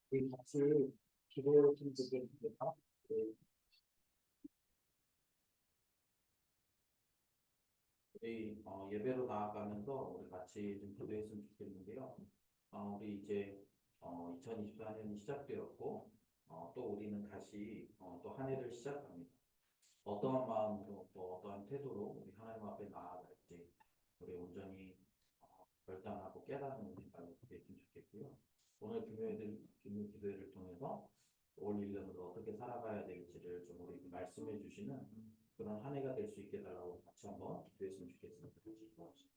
우리 같이 기도를 좀 드리겠습니다. 네, 우리 예배로 나아가면서 우리 같이 좀 기도했으면 좋겠는데요. 우리 이제 2024년이 시작되었고 또 우리는 다시 또 한 해를 시작합니다. 어떠한 마음으로 또 어떠한 태도로 우리 하나님 앞에 나아갈지 우리 온전히 결단하고 깨닫는 은혜가 됐으면 좋겠고요. 오늘 기도회를 통해서 올 1년으로 어떻게 살아가야 될지를 좀 우리 말씀해 주시는 그런 한 해가 될 수 있게 달라고 같이 한번 기도했으면 좋겠습니다. 같이 기도합시다.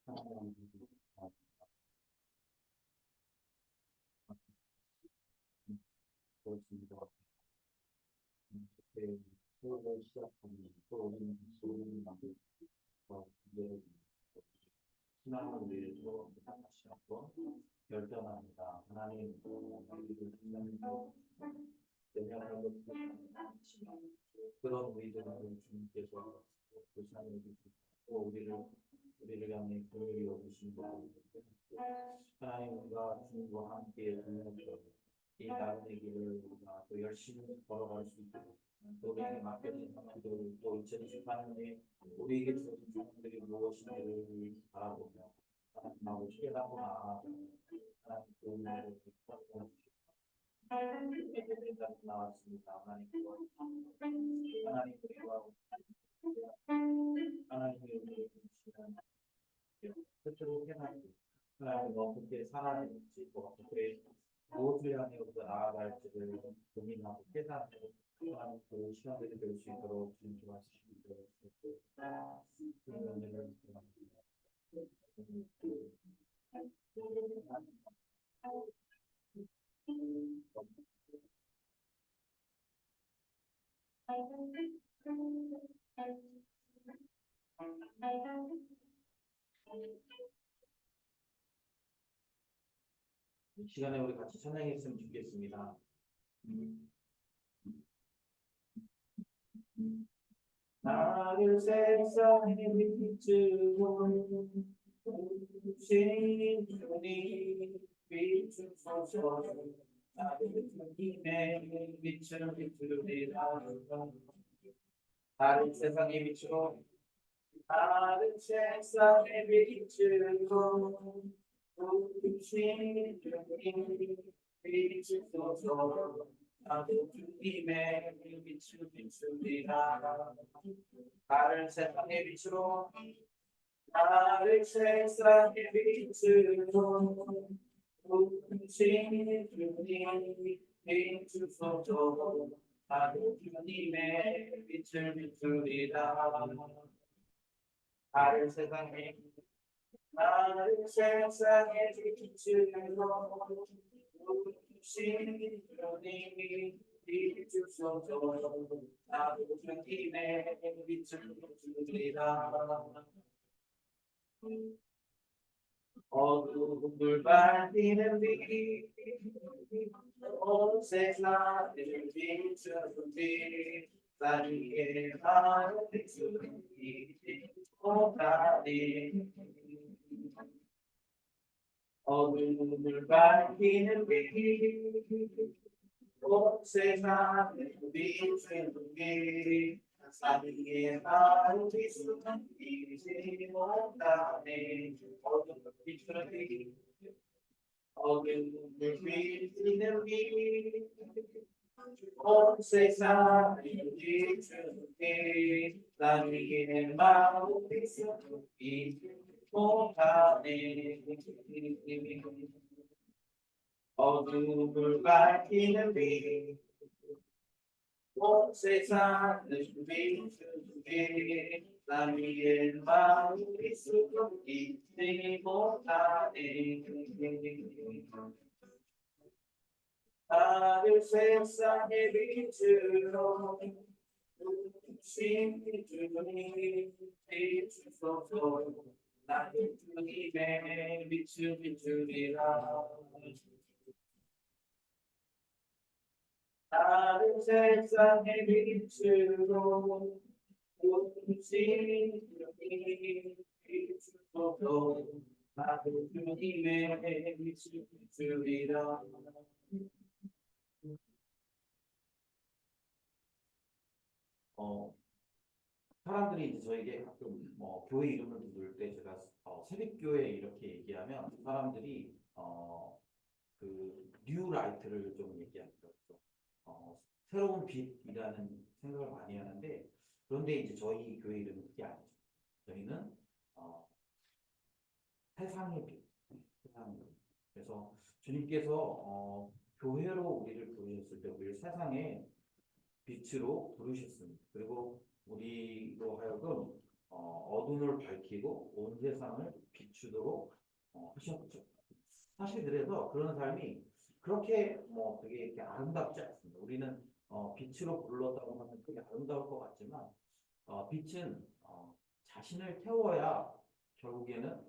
하나님, 그렇습니다. 이렇게 수업을 시작하면 또 우리는 수업을 만들고 이제 신앙을 위해서 다시 한번 결단합니다. 하나님, 우리를 내면하고 그런 우리들을 주님께서 보시는 또 우리를 향해 긍휼히 여기신 것 하나님과 주님과 함께 동행하여 이 나름의 길을 우리가 또 열심히 걸어갈 수 있도록 또 우리에게 맡겨진 상황들 또 2024년에 우리에게 주어진 상황들이 무엇인지를 바라보며 하나님하고 깨닫고 하나님 그 은혜를 베풀어 주시고 나왔습니다. 하나님 우리와 하나님의 은혜를 주시는 끝으로 하나님 어떻게 살아야 될지 또 어떻게 무엇을 향해 우리가 나아갈지를 고민하고 깨닫는 하나님 그 시간들이 될 수 있도록 주님 도와주시기를 주님을 이 시간에 우리 같이 찬양했으면 좋겠습니다. 나를 세상에 비추고 주신 주님 비추소서 나를 주님의 빛을 비추리라 나를 세상에 비추고 나를 세상에 비추고 주신 주님 비추소서 나를 주님의 빛을 비추리라 나를 세상의 빛으로 나를 세상의 빛으로 주신 주님 비추소서 나를 주님의 빛을 비추리라 나를 세상의 빛으로 주신 주님 비추소서 나를 주님의 빛을 비추리라 어둠을 밝히는 빛, 온 세상을 비추는 빛, 나의 마음을 비추는 빛, 오다니. 어둠을 밝히는 빛, 온 세상을 비추는 빛, 나의 마음을 비추는 빛이 오다니. 어둠을 비추는 빛, 어둠을 비추는 빛, 온 세상을 비추는 빛, 나의 마음을 비추는 빛, 오다니. 어둠을 밝히는 빛, 온 세상을 비추는 빛, 나의 마음을 비추는 빛이 오다니. 나를 세상의 빛으로 주신 주님 비추소서 나의 주님의 빛을 비추리라 나를 세상의 빛으로 주신 주님 비추소서 나도 주님의 주리라. 어, 사람들이 이제 저에게 가끔 교회 이름을 부를 때 제가 새벽교회 이렇게 얘기하면 사람들이 그 뉴라이트를 좀 얘기합니다. 새로운 빛이라는 생각을 많이 하는데 그런데 이제 저희 교회 이름은 그게 아니죠. 저희는 어, 세상의 빛, 세상의 빛. 그래서 주님께서 교회로 우리를 부르셨을 때 우리를 세상의 빛으로 부르셨습니다. 그리고 우리로 하여금 어둠을 밝히고 온 세상을 비추도록 하셨죠. 사실 그래서 그런 삶이 그렇게 되게 이렇게 아름답지 않습니다. 우리는 빛으로 불렀다고 하면 되게 아름다울 것 같지만 빛은 자신을 태워야 결국에는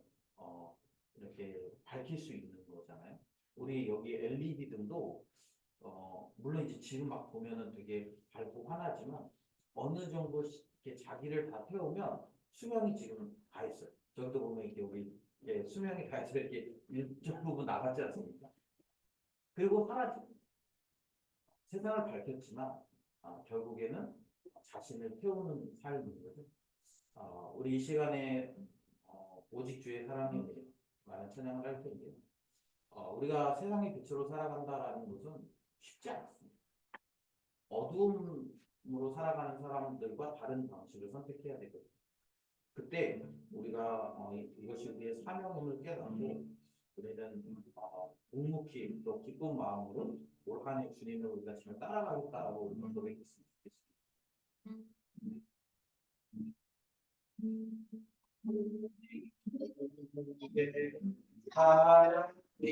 이렇게 밝힐 수 있는 거잖아요. 우리 여기 LED 등도 물론 이제 지금 막 보면은 되게 밝고 환하지만 어느 정도 이렇게 자기를 다 태우면 수명이 지금 다 있어요. 저기도 보면 이렇게 우리 수명이 다 있어요. 이렇게 일정 부분 나갔지 않습니까? 그리고 사라지 세상을 밝혔지만 결국에는 자신을 태우는 삶인 거죠. 우리 이 시간에 오직 주의 사랑에 대해 많은 찬양을 할 텐데요. 우리가 세상의 빛으로 살아간다라는 것은 쉽지 않습니다. 어두움으로 살아가는 사람들과 다른 방식을 선택해야 되거든요. 그때 우리가 이것이 우리의 사명임을 깨닫고 우리는 묵묵히 또 기쁜 마음으로 올 한 해 주님을 우리가 잘 따라가겠다라고 고백했으면 좋겠습니다. 사랑이며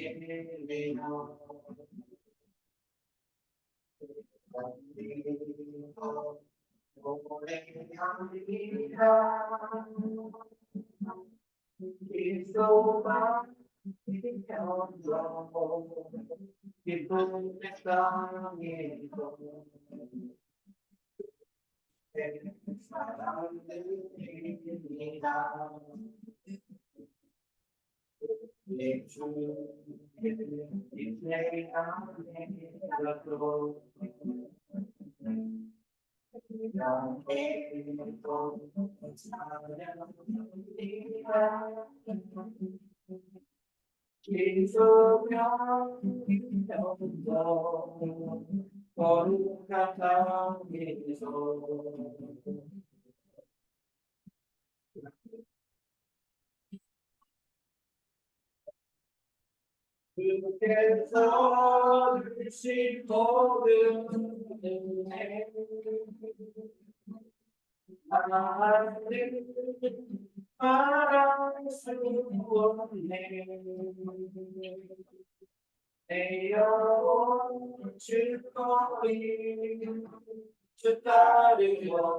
기쁨의 사랑입니다. 거룩한 땅에서 주께서 주신 모든 은혜 하나님 말할 수 없네. 내 영혼 주거리 주 따르렵니다.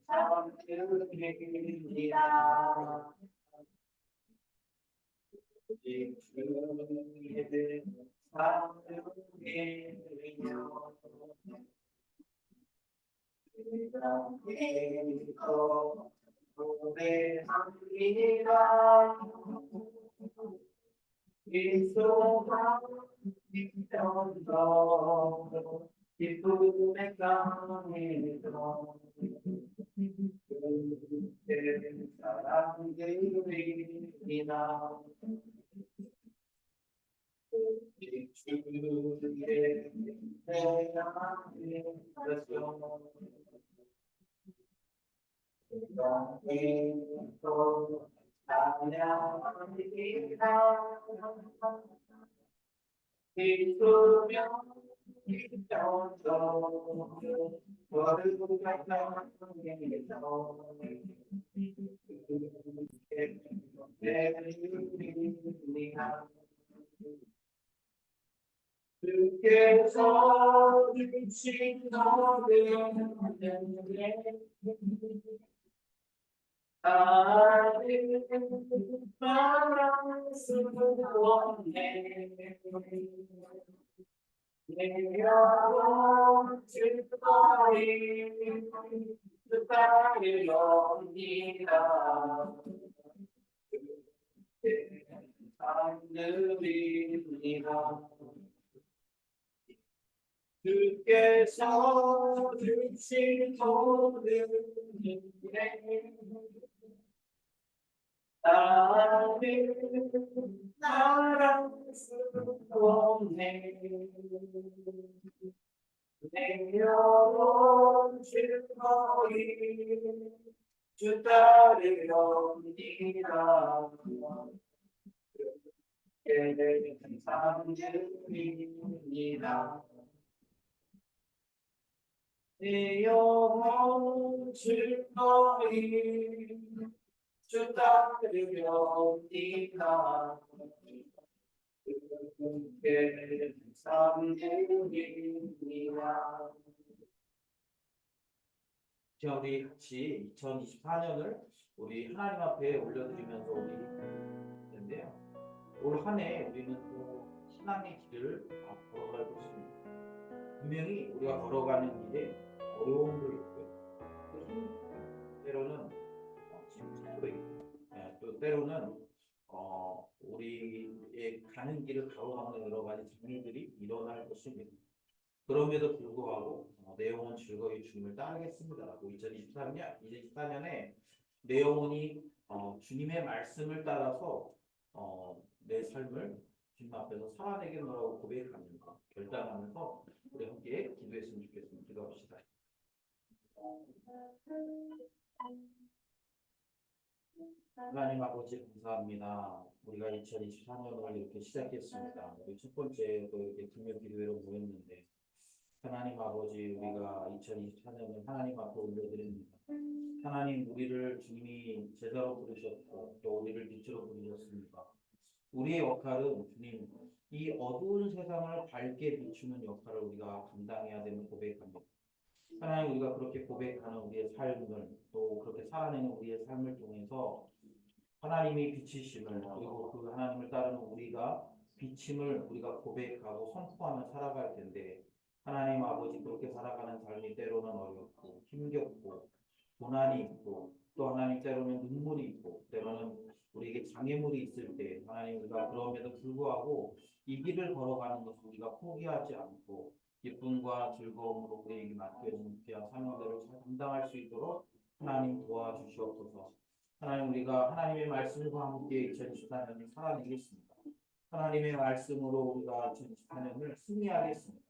참 주님이라 주의 사랑이며 노래합니다. 이소가 있어서 기쁨의 땅에서 사랑들이나 주의 내 안에 있어 영광으로 찬양합니다. 기쁘며 기뻐서 거룩한 땅에서 내리리라. 주께서 주신 너는 나를 말할 수 없네. 내 영혼 주거리 축하드립니다. 하늘입니다. 주께서 주신 모든 일에 나는 나갈 수 없네. 내 영혼 즐거이 주 따르렵니다. 감사드립니다. 내 영혼 즐거이 주 따르렵니다. 감사드립니다. 자, 우리 같이 2024년을 우리 하나님 앞에 올려드리면서 우리 있는데요. 올 한 해 우리는 또 신앙의 길을 걸어갈 것입니다. 분명히 우리가 걸어가는 길에 어려움도 있고요. 또 때로는 침체도 있고, 또 때로는 우리의 가는 길을 가로막는 여러 가지 장애들이 일어날 것입니다. 그럼에도 불구하고 내 영혼 즐거이 주님을 따르겠습니다라고 2024년에 내 영혼이 주님의 말씀을 따라서 내 삶을 주님 앞에서 살아내겠노라고 고백하면서 결단하면서 우리 함께 기도했으면 좋겠습니다. 기도합시다. 하나님 아버지 감사합니다. 우리가 2024년을 이렇게 시작했습니다. 우리 첫 번째 또 이렇게 금요 기도회로 모였는데 하나님 아버지 우리가 2024년을 하나님 앞에 올려드립니다. 하나님 우리를 주님이 제자로 부르셨고 또 우리를 빛으로 부르셨습니다. 우리의 역할은 주님 이 어두운 세상을 밝게 비추는 역할을 우리가 감당해야 되는 고백합니다. 하나님 우리가 그렇게 고백하는 우리의 삶을 또 그렇게 살아내는 우리의 삶을 통해서 하나님의 빛이심을 그리고 그 하나님을 따르는 우리가 비침을 우리가 고백하고 선포하며 살아갈 텐데 하나님 아버지 그렇게 살아가는 삶이 때로는 어렵고 힘겹고 고난이 있고 또 하나님 때로는 눈물이 있고 때로는 우리에게 장애물이 있을 때 하나님 우리가 그럼에도 불구하고 이 길을 걸어가는 것을 우리가 포기하지 않고 기쁨과 즐거움으로 우리에게 맡겨진 귀한 사명들을 잘 감당할 수 있도록 하나님 도와주시옵소서. 하나님 우리가 하나님의 말씀과 함께 2024년을 살아내겠습니다. 하나님의 말씀으로 우리가 2024년을 승리하겠습니다.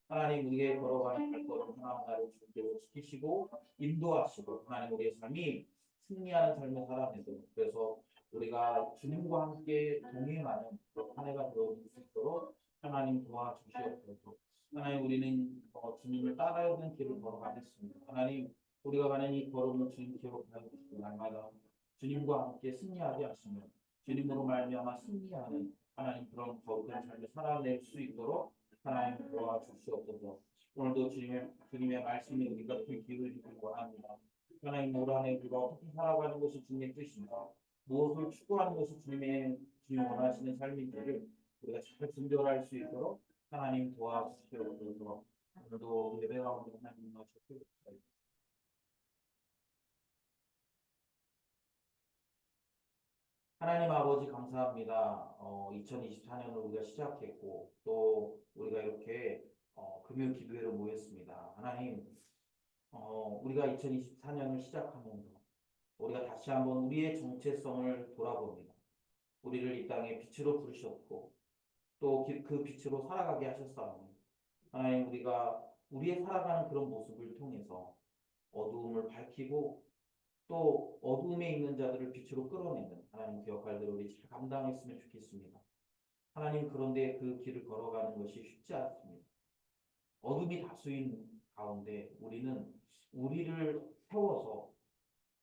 하나님 우리의 걸어가는 발걸음 하나하나를 주께서 지키시고 인도하시고 하나님 우리의 삶이 승리하는 삶을 살아내도록 그래서 우리가 주님과 함께 동행하는 그런 한 해가 되어질 수 있도록 하나님 도와주시옵소서. 하나님 우리는 주님을 따라오는 길을 걸어가겠습니다. 하나님 우리가 가는 이 걸음을 주님 기억하여 주시고 날마다 주님과 함께 승리하게 하시며 주님으로 말미암아 승리하는 하나님 그런 거룩한 삶을 살아낼 수 있도록 하나님 도와주시옵소서. 오늘도 주님의 말씀에 우리가 귀 기울이길 원합니다. 하나님 올 한 해 우리가 어떻게 살아가는 것이 주님의 뜻입니다. 무엇을 추구하는 것이 주님 원하시는 삶인지를 우리가 잘 분별할 수 있도록 하나님 도와주시옵소서. 오늘도 예배 가운데 하나님 나셔서 하나님 아버지 감사합니다. 2024년을 우리가 시작했고 또 우리가 이렇게 금요 기도회로 모였습니다. 하나님 우리가 2024년을 시작하면서 우리가 다시 한번 우리의 정체성을 돌아봅니다. 우리를 이 땅에 빛으로 부르셨고 또 그 빛으로 살아가게 하셨사오니 하나님 우리가 우리의 살아가는 그런 모습을 통해서 어두움을 밝히고 또 어둠에 있는 자들을 빛으로 끌어내는 하나님 그 역할들을 우리 잘 감당했으면 좋겠습니다. 하나님 그런데 그 길을 걸어가는 것이 쉽지 않습니다. 어둠이 다수인 가운데 우리는 우리를 세워서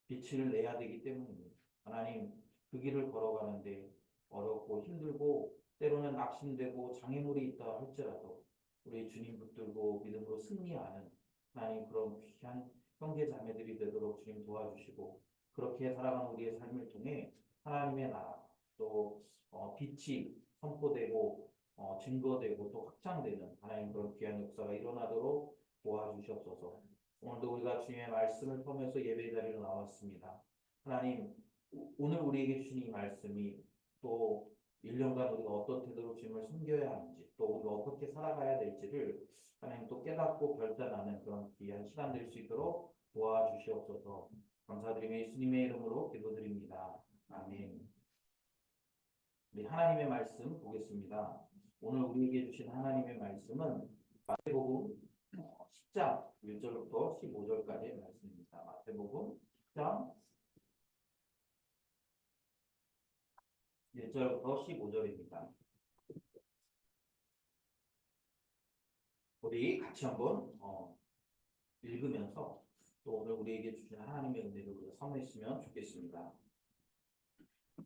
빛을 내야 되기 때문입니다. 하나님 그 길을 걸어가는데 어렵고 힘들고 때로는 낙심되고 장애물이 있다 할지라도 우리 주님 붙들고 믿음으로 승리하는 하나님 그런 귀한 형제 자매들이 되도록 주님 도와주시고 그렇게 살아가는 우리의 삶을 통해 하나님의 나라 또 빛이 선포되고 증거되고 또 확장되는 하나님 그런 귀한 역사가 일어나도록 도와주시옵소서. 오늘도 우리가 주님의 말씀을 통해서 예배 자리로 나왔습니다. 하나님, 오늘 우리에게 주신 이 말씀이 또 1년간 우리가 어떤 태도로 주님을 섬겨야 하는지, 또 우리가 어떻게 살아가야 될지를 하나님 또 깨닫고 결단하는 그런 귀한 시간 될 수 있도록 도와주시옵소서. 감사드리며 예수님의 이름으로 기도드립니다. 아멘. 우리 하나님의 말씀 보겠습니다. 오늘 우리에게 주신 하나님의 말씀은 마태복음 10장 1절부터 15절까지의 말씀입니다. 마태복음 10장 1절부터 15절입니다. 우리 같이 한번 읽으면서 또 오늘 우리에게 주신 하나님의 은혜를 우리가 사모했으면 좋겠습니다.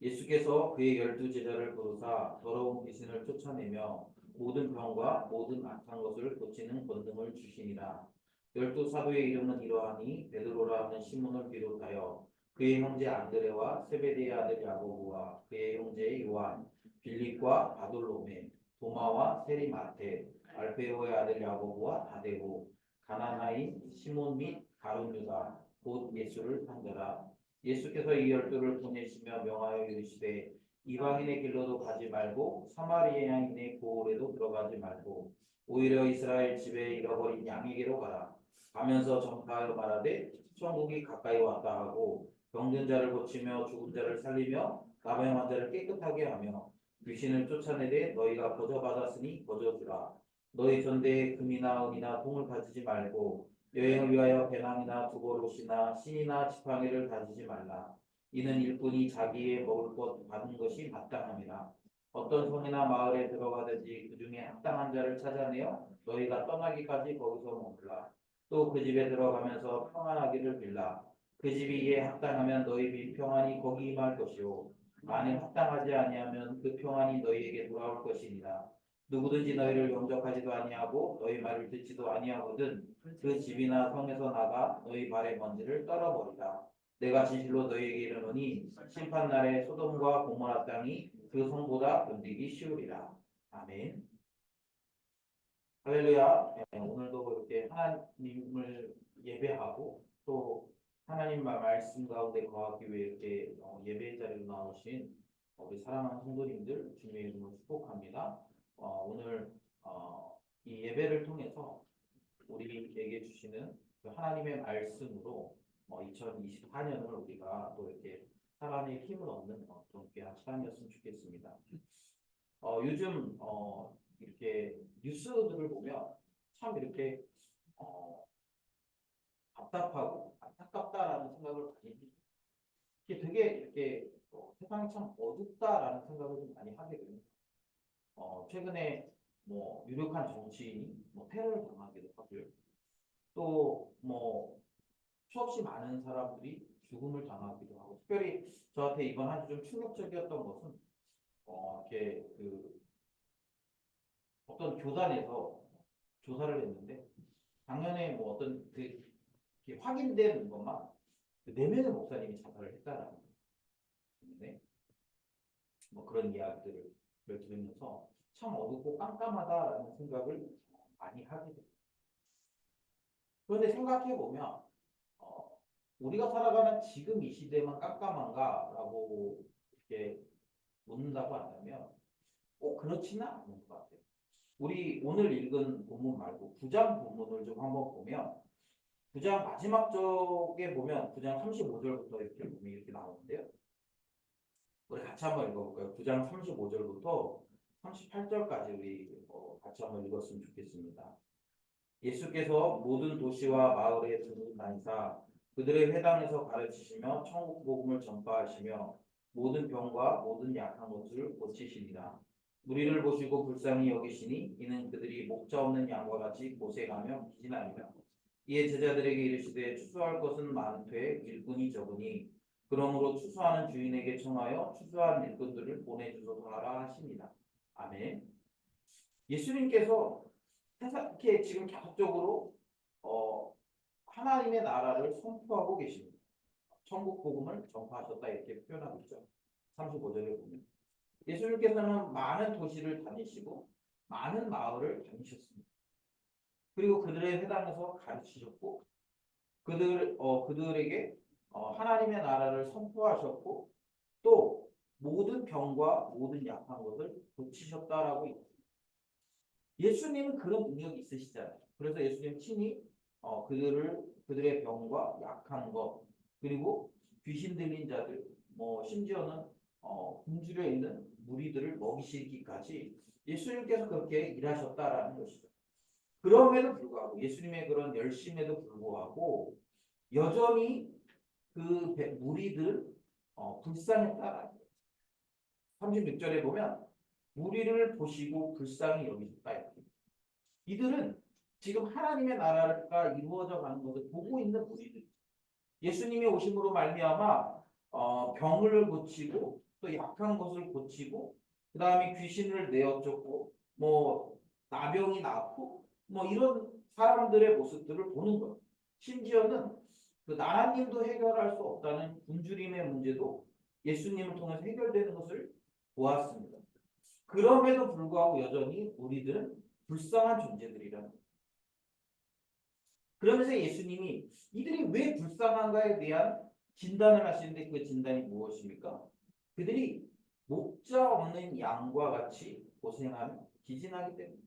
예수께서 그의 12제자를 부르사 더러운 귀신을 쫓아내며 모든 병과 모든 악한 것을 고치는 권능을 주시니라. 12사도의 이름은 이러하니 베드로라 하는 시몬을 비롯하여 그의 형제 안드레와 세베대의 아들 야고보와 그의 형제 요한, 빌립과 바돌로메, 도마와 세리마테, 알페오의 아들 야고보와 다데보, 가나나인 시몬 및 가룟 유다, 곧 예수를 판자라. 예수께서 이 12를 보내시며 명하여 이르시되 이방인의 길로도 가지 말고 사마리아인의 고을에도 들어가지 말고 오히려 이스라엘 집에 잃어버린 양에게로 가라. 가면서 전파하여 말하되 천국이 가까이 왔다 하고 병든 자를 고치며 죽은 자를 살리며 나병 환자를 깨끗하게 하며 귀신을 쫓아내되 너희가 거저받았으니 거저주라. 너희 전대에 금이나 은이나 동을 가지지 말고 여행을 위하여 배낭이나 두보롯이나 신이나 지팡이를 가지지 말라. 이는 일꾼이 자기의 먹을 것 받은 것이 마땅함이라. 어떤 성이나 마을에 들어가든지 그 중에 합당한 자를 찾아내어 너희가 떠나기까지 거기서 머물라. 또 그 집에 들어가면서 평안하기를 빌라. 그 집이 이에 합당하면 너희 빈 평안이 거기 임할 것이요 만일 합당하지 아니하면 그 평안이 너희에게 돌아올 것이니라. 누구든지 너희를 영접하지도 아니하고 너희 말을 듣지도 아니하거든 그 집이나 성에서 나가 너희 발의 먼지를 떨어버리라. 내가 진실로 너희에게 이르노니 심판날에 소돔과 고모라 땅이 그 성보다 견디기 쉬우리라. 아멘. 할렐루야. 오늘도 이렇게 하나님을 예배하고 또 하나님 말씀 가운데 거하기 위해 이렇게 예배 자리로 나오신 우리 사랑하는 성도님들 주님의 이름으로 축복합니다. 오늘 이 예배를 통해서 우리에게 주시는 그 하나님의 말씀으로 2024년을 우리가 또 이렇게 살아낼 힘을 얻는 그런 귀한 시간이었으면 좋겠습니다. 요즘 이렇게 뉴스들을 보면 참 이렇게 답답하고 안타깝다라는 생각을 많이 해요. 이게 되게 이렇게 세상이 참 어둡다라는 생각을 좀 많이 하게 됩니다. 최근에 뭐 유력한 정치인이 테러를 당하기도 하고요. 또 수없이 많은 사람들이 죽음을 당하기도 하고, 특별히 저한테 이번 한 주 좀 충격적이었던 것은 이렇게 그 어떤 교단에서 조사를 했는데 작년에 어떤 그 확인된 것만 4명의 목사님이 자살을 했다라는 거예요. 네. 그런 이야기들을 들으면서 참 어둡고 깜깜하다라는 생각을 많이 하게 됩니다. 그런데 생각해 보면 우리가 살아가는 지금 이 시대만 깜깜한가라고 이렇게 묻는다고 한다면 꼭 그렇지는 않은 것 같아요. 우리 오늘 읽은 본문 말고 9장 본문을 좀 한번 보면 9장 마지막 쪽에 보면 9장 35절부터 이렇게 보면 이렇게 나오는데요. 우리 같이 한번 읽어볼까요? 9장 35절부터 38절까지 우리 같이 한번 읽었으면 좋겠습니다. 예수께서 모든 도시와 마을에 다니사 그들의 회당에서 가르치시며 천국 복음을 전파하시며 모든 병과 모든 약한 것을 고치시니라. 무리를 보시고 불쌍히 여기시니 이는 그들이 목자 없는 양과 같이 고생하며 기진하니라. 이에 제자들에게 이르시되 추수할 것은 많되 일꾼이 적으니 그러므로 추수하는 주인에게 청하여 추수한 일꾼들을 보내주소서 하라 하십니다. 아멘. 예수님께서 이렇게 지금 계속적으로 하나님의 나라를 선포하고 계십니다. 천국 복음을 전파하셨다 이렇게 표현하고 있죠. 35절에 보면 예수님께서는 많은 도시를 다니시고 많은 마을을 다니셨습니다. 그리고 그들의 회당에서 가르치셨고 그들에게 하나님의 나라를 선포하셨고 또 모든 병과 모든 약한 것을 고치셨다라고 있습니다. 예수님은 그런 능력이 있으시잖아요. 그래서 예수님 친히 그들의 병과 약한 것 그리고 귀신 들린 자들 심지어는 굶주려 있는 무리들을 먹이시기까지 예수님께서 그렇게 일하셨다라는 것이죠. 그럼에도 불구하고 예수님의 그런 열심에도 불구하고 여전히 그 무리들은 불쌍했다라는 거예요. 36절에 보면 무리를 보시고 불쌍히 여기셨다. 이들은 지금 하나님의 나라가 이루어져 가는 것을 보고 있는 무리들. 예수님이 오심으로 말미암아 병을 고치고 또 약한 것을 고치고 그 다음에 귀신을 내어 쫓고 나병이 낫고 이런 사람들의 모습들을 보는 것. 심지어는 그 나라님도 해결할 수 없다는 굶주림의 문제도 예수님을 통해서 해결되는 것을 보았습니다. 그럼에도 불구하고 여전히 우리들은 불쌍한 존재들이라는 거예요. 그러면서 예수님이 이들이 왜 불쌍한가에 대한 진단을 하시는데 그 진단이 무엇입니까? 그들이 목자 없는 양과 같이 고생하며 기진하기 때문에.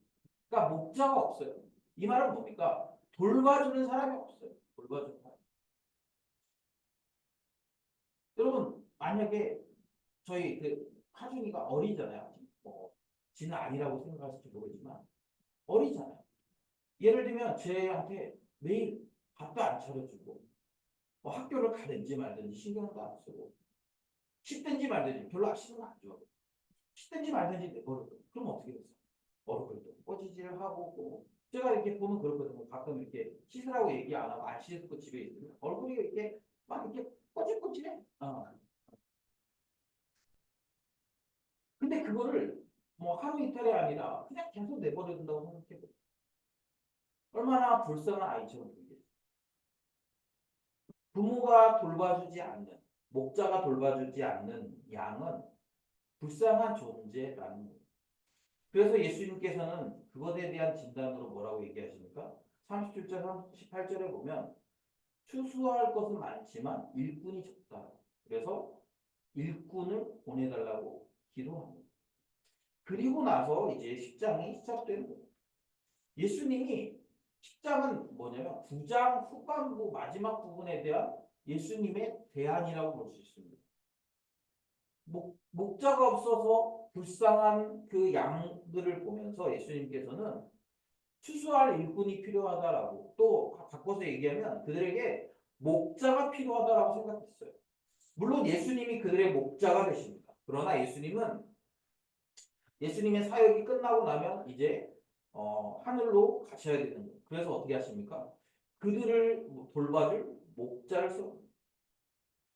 그러니까 목자가 없어요. 이 말은 뭡니까? 돌봐주는 사람이 없어요. 돌봐주는 사람. 여러분 만약에 저희 하준이가 어리잖아요. 지는 아니라고 생각하실지 모르지만 어리잖아요. 예를 들면 쟤한테 매일 밥도 안 차려주고 학교를 가든지 말든지 신경도 안 쓰고 씻든지 말든지 별로 신경 안 줘. 씻든지 말든지 내버려. 그럼 어떻게 됐어? 얼굴도 꼬지질 하고 제가 이렇게 보면 그렇거든요. 가끔 이렇게 씻으라고 얘기 안 하고 안 씻고 집에 있으면 얼굴이 이렇게 막 이렇게 꼬질꼬질해. 근데 그거를 하루 이틀이 아니라 그냥 계속 내버려 둔다고 생각해 보세요. 얼마나 불쌍한 아이처럼 보이겠어요. 부모가 돌봐주지 않는, 목자가 돌봐주지 않는 양은 불쌍한 존재라는 거예요. 그래서 예수님께서는 그것에 대한 진단으로 뭐라고 얘기하십니까? 37절, 38절에 보면 추수할 것은 많지만 일꾼이 적다. 그래서 일꾼을 보내달라고 기도합니다. 그리고 나서 이제 10장이 시작되는 거예요. 예수님이 10장은 뭐냐면 9장 후반부 마지막 부분에 대한 예수님의 대안이라고 볼 수 있습니다. 목자가 없어서 불쌍한 그 양들을 보면서 예수님께서는 추수할 일꾼이 필요하다라고 또 바꿔서 얘기하면 그들에게 목자가 필요하다라고 생각했어요. 물론 예수님이 그들의 목자가 되십니다. 그러나 예수님의 사역이 끝나고 나면 이제 하늘로 가셔야 되는 거예요. 그래서 어떻게 하십니까? 그들을 돌봐줄 목자를 써.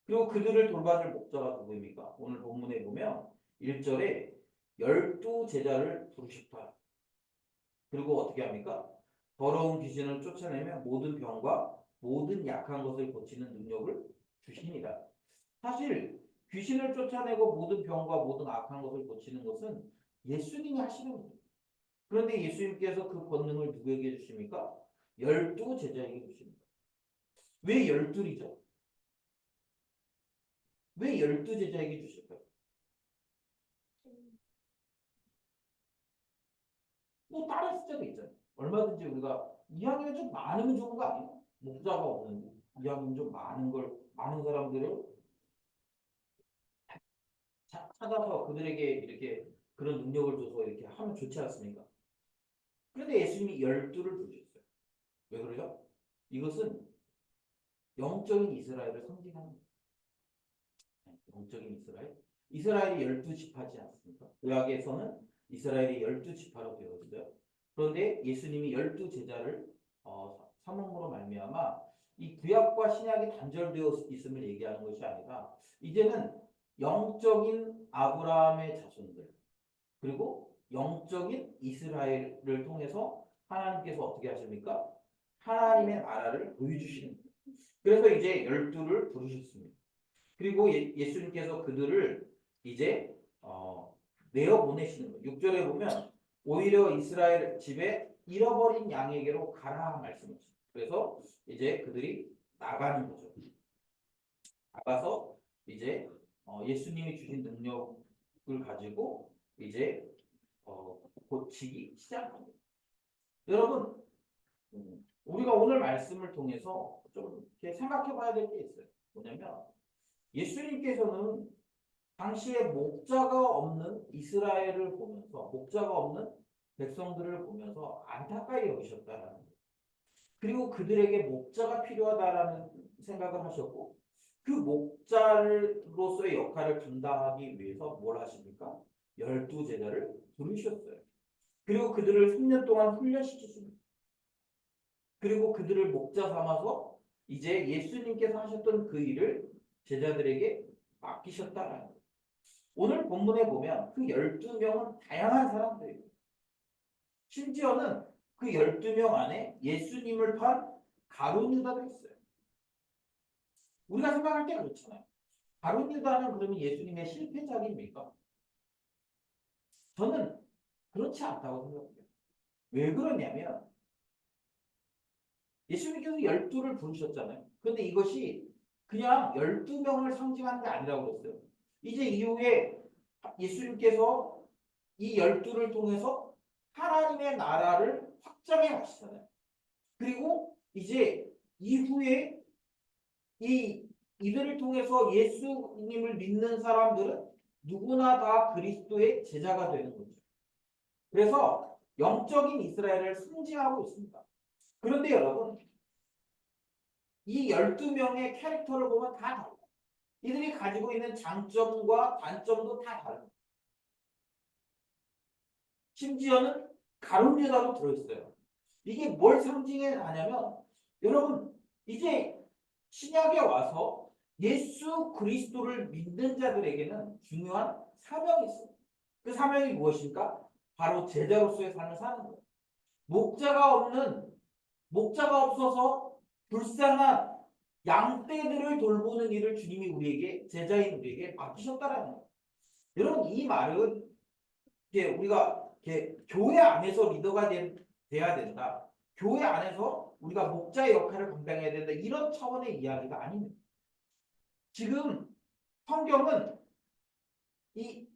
그리고 그들을 돌봐줄 목자가 누구입니까? 오늘 본문에 보면 1절에 12제자를 부르셨다. 그리고 어떻게 합니까? 더러운 귀신을 쫓아내며 모든 병과 모든 약한 것을 고치는 능력을 주십니다. 사실 귀신을 쫓아내고 모든 병과 모든 악한 것을 고치는 것은 예수님이 하시는 거예요. 그런데 예수님께서 그 권능을 누구에게 주십니까? 12제자에게 주십니다. 왜 12이죠? 왜 12제자에게 주실까요? 다른 숫자도 있잖아요. 얼마든지 우리가 이왕이면 좀 많으면 좋은 거 아니에요? 목자가 없는데 이왕이면 좀 많은 사람들을 찾아서 그들에게 이렇게 그런 능력을 줘서 이렇게 하면 좋지 않습니까? 그런데 예수님이 12를 부르셨어요. 왜 그래요? 이것은 영적인 이스라엘을 상징하는 거예요. 영적인 이스라엘? 이스라엘이 12지파지 않습니까? 구약에서는 이스라엘이 12지파로 되어 있어요. 그런데 예수님이 12제자를 삼음으로 말미암아 이 구약과 신약이 단절되어 있음을 얘기하는 것이 아니라 이제는 영적인 아브라함의 자손들 그리고 영적인 이스라엘을 통해서 하나님께서 어떻게 하십니까? 하나님의 나라를 보여주시는 거예요. 그래서 이제 12를 부르셨습니다. 그리고 예수님께서 그들을 이제 내어 보내시는 거예요. 6절에 보면 오히려 이스라엘 집에 잃어버린 양에게로 가라 말씀하셨어요. 그래서 이제 그들이 나가는 거죠. 나가서 이제 예수님이 주신 능력을 가지고 이제 고치기 시작합니다. 여러분, 우리가 오늘 말씀을 통해서 좀 이렇게 생각해 봐야 될 게 있어요. 뭐냐면 예수님께서는 당시에 목자가 없는 이스라엘을 보면서 목자가 없는 백성들을 보면서 안타까이 여기셨다라는 거예요. 그리고 그들에게 목자가 필요하다라는 생각을 하셨고 그 목자로서의 역할을 감당하기 위해서 뭘 하십니까? 12제자를 부르셨어요. 그리고 그들을 3년 동안 훈련시키십니다. 그리고 그들을 목자 삼아서 이제 예수님께서 하셨던 그 일을 제자들에게 맡기셨다라는 거예요. 오늘 본문에 보면 그 12명은 다양한 사람들이에요. 심지어는 그 12명 안에 예수님을 판 가룟 유다도 있어요. 우리가 생각할 때 그렇잖아요. 가룟 유다는 그러면 예수님의 실패작입니까? 저는 그렇지 않다고 생각해요. 왜 그러냐면 예수님께서 12를 부르셨잖아요. 그런데 이것이 그냥 12명을 상징하는 게 아니라고 그랬어요. 이제 이후에 예수님께서 이 12를 통해서 하나님의 나라를 확장해 가시잖아요. 그리고 이제 이후에 이들을 통해서 예수님을 믿는 사람들은 누구나 다 그리스도의 제자가 되는 거죠. 그래서 영적인 이스라엘을 상징하고 있습니다. 그런데 여러분, 이 12명의 캐릭터를 보면 다 달라요. 이들이 가지고 있는 장점과 단점도 다 달라요. 심지어는 가룟 유다도 들어있어요. 이게 뭘 상징해 가냐면 여러분 이제 신약에 와서 예수 그리스도를 믿는 자들에게는 중요한 사명이 있어요. 그 사명이 무엇입니까? 바로 제자로서의 삶을 사는 거예요. 목자가 없어서 불쌍한 양떼들을 돌보는 일을 주님이 우리에게 제자인 우리에게 맡기셨다라는 거예요. 여러분 이 말은 이제 우리가 이렇게 교회 안에서 리더가 돼야 된다. 교회 안에서 우리가 목자의 역할을 감당해야 된다. 이런 차원의 이야기가 아닙니다. 지금 성경은 이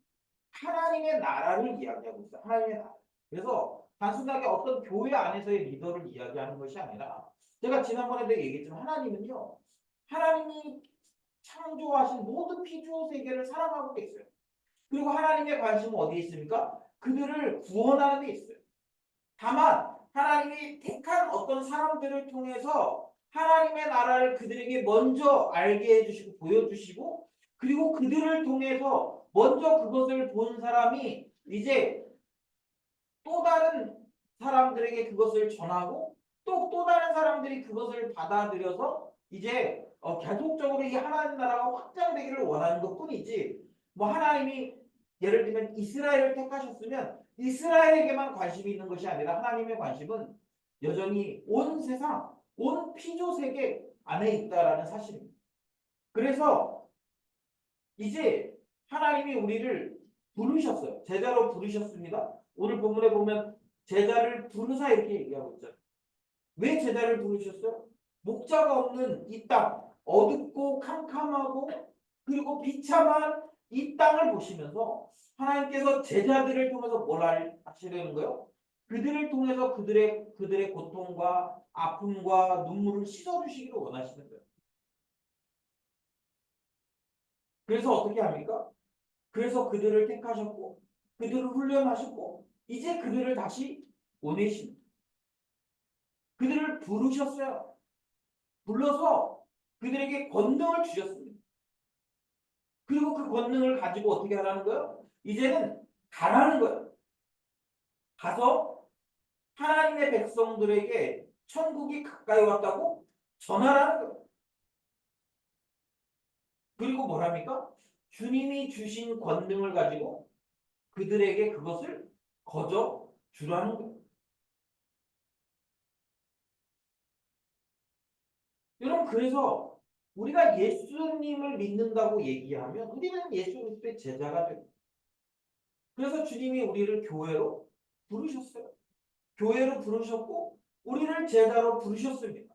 하나님의 나라를 이야기하고 있어요. 하나님의 나라. 그래서 단순하게 어떤 교회 안에서의 리더를 이야기하는 것이 아니라 제가 지난번에도 얘기했지만 하나님은요. 하나님이 창조하신 모든 피조 세계를 사랑하고 계세요. 그리고 하나님의 관심은 어디에 있습니까? 그들을 구원하는 데 있어요. 다만 하나님이 택한 어떤 사람들을 통해서 하나님의 나라를 그들에게 먼저 알게 해주시고 보여주시고 그리고 그들을 통해서 먼저 그것을 본 사람이 이제 또 다른 사람들에게 그것을 전하고 또 다른 사람들이 그것을 받아들여서 이제 계속적으로 이 하나님 나라가 확장되기를 원하는 것뿐이지 뭐 하나님이 예를 들면 이스라엘을 택하셨으면 이스라엘에게만 관심이 있는 것이 아니라 하나님의 관심은 여전히 온 세상, 온 피조 세계 안에 있다라는 사실입니다. 그래서 이제 하나님이 우리를 부르셨어요. 제자로 부르셨습니다. 오늘 본문에 보면 제자를 부르사 이렇게 얘기하고 있잖아요. 왜 제자를 부르셨어요? 목자가 없는 이 땅, 어둡고 캄캄하고 그리고 비참한 이 땅을 보시면서 하나님께서 제자들을 통해서 뭘 하시려는 거예요? 그들을 통해서 그들의 고통과 아픔과 눈물을 씻어주시기를 원하시는 거예요. 그래서 어떻게 합니까? 그래서 그들을 택하셨고 그들을 훈련하셨고 이제 그들을 다시 보내십니다. 그들을 부르셨어요. 불러서 그들에게 권능을 주셨습니다. 그리고 그 권능을 가지고 어떻게 하라는 거예요? 이제는 가라는 거예요. 가서 하나님의 백성들에게 천국이 가까이 왔다고 전하라는 거예요. 그리고 뭐랍니까? 주님이 주신 권능을 가지고 그들에게 그것을 거저 주라는 거예요. 여러분 그래서 우리가 예수님을 믿는다고 얘기하면 우리는 예수 그리스도의 제자가 됩니다. 그래서 주님이 우리를 교회로 부르셨어요. 교회로 부르셨고 우리를 제자로 부르셨습니다.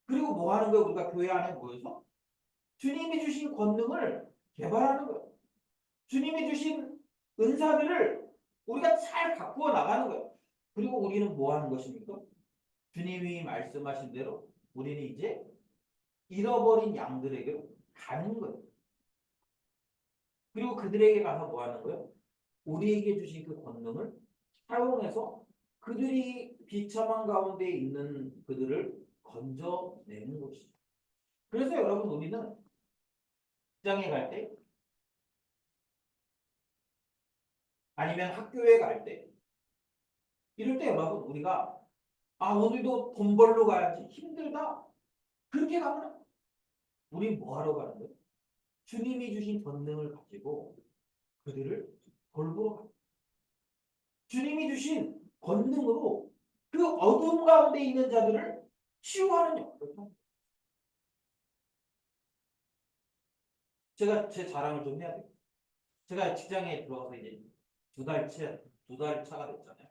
그리고 뭐 하는 거예요? 우리가 교회 안에 모여서 주님이 주신 권능을 개발하는 거예요. 주님이 주신 은사들을 우리가 잘 가꾸어 나가는 거예요. 그리고 우리는 뭐 하는 것입니까? 주님이 말씀하신 대로 우리는 이제 잃어버린 양들에게로 가는 거예요. 그리고 그들에게 가서 뭐 하는 거예요? 우리에게 주신 그 권능을 사용해서 그들이 비참한 가운데 있는 그들을 건져내는 것이죠. 그래서 여러분 우리는 직장에 갈 때, 아니면 학교에 갈 때, 이럴 때 여러분 우리가 오늘도 돈 벌러 가야지 힘들다 그렇게 가면 우리 뭐 하러 가는 거예요? 주님이 주신 권능을 가지고 그들을 돌보러 가요. 주님이 주신 권능으로 그 어둠 가운데 있는 자들을 치유하는 역할을 합니다. 제가 제 자랑을 좀 해야 돼요. 제가 직장에 들어와서 이제 두 달 차가 됐잖아요.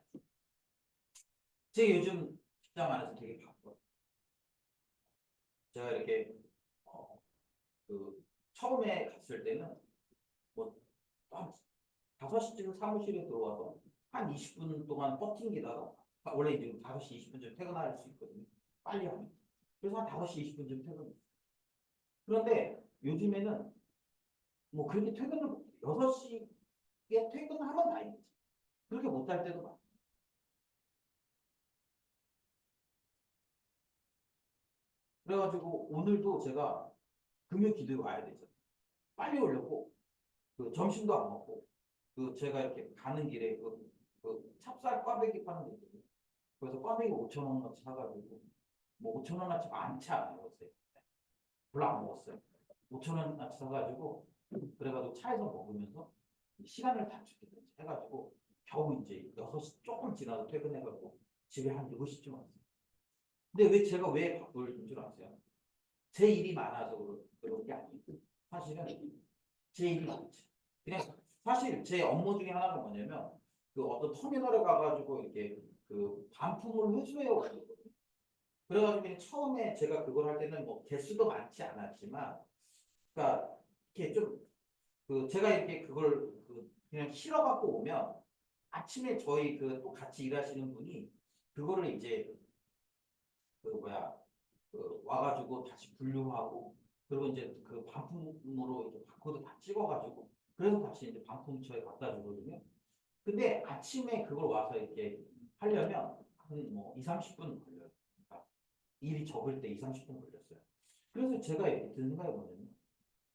제가 요즘 직장 안에서 되게 바빠요. 제가 이렇게 어, 그 처음에 갔을 때는 뭐한 5시쯤 사무실에 들어와서 한 20분 동안 버팅기다가 원래 이제 5시 20분쯤 퇴근할 수 있거든요. 빨리 하면. 그래서 한 5시 20분쯤 퇴근했어요. 그런데 요즘에는 뭐 그렇게 퇴근을 못 해요. 6시에 퇴근하면 다행이지. 그렇게 못할 때도 많아요. 그래가지고 오늘도 제가 금요 기도에 와야 되죠. 빨리 오려고 그 점심도 안 먹고 그 제가 이렇게 가는 길에 그 찹쌀 꽈배기 파는 데 있거든요. 그래서 꽈배기 5천 원어치 사가지고 뭐 5천 원어치 많지 않아요. 요새. 별로 안 먹었어요. 5천 원어치 사가지고 그래가지고 차에서 먹으면서 시간을 단축 해가지고 겨우 이제 6시 조금 지나서 퇴근해가지고 집에 한 7시쯤 왔어요. 근데 왜 제가 왜 바쁠 줄 아세요? 제 일이 많아서 그런 게 아니고 사실은 제 일이 많지. 그냥 사실 제 업무 중에 하나가 뭐냐면 그 어떤 터미널에 가가지고 이렇게 그 반품을 회수해 오거든요. 그래가지고 그냥 처음에 제가 그걸 할 때는 뭐 개수도 많지 않았지만, 그러니까 이렇게 좀 그 제가 이렇게 그걸 그냥 실어 갖고 오면 아침에 저희 그 또 같이 일하시는 분이 그거를 이제 그 뭐야 그 와가지고 다시 분류하고 그리고 이제 그 반품으로 이렇게 바코드 다 찍어가지고 그래서 다시 이제 반품처에 갖다 주거든요. 근데 아침에 그걸 와서 이렇게 하려면 한 뭐 2, 30분 걸려요. 그러니까 일이 적을 때 2, 30분 걸렸어요. 그래서 제가 이렇게 드는 생각이 뭐냐면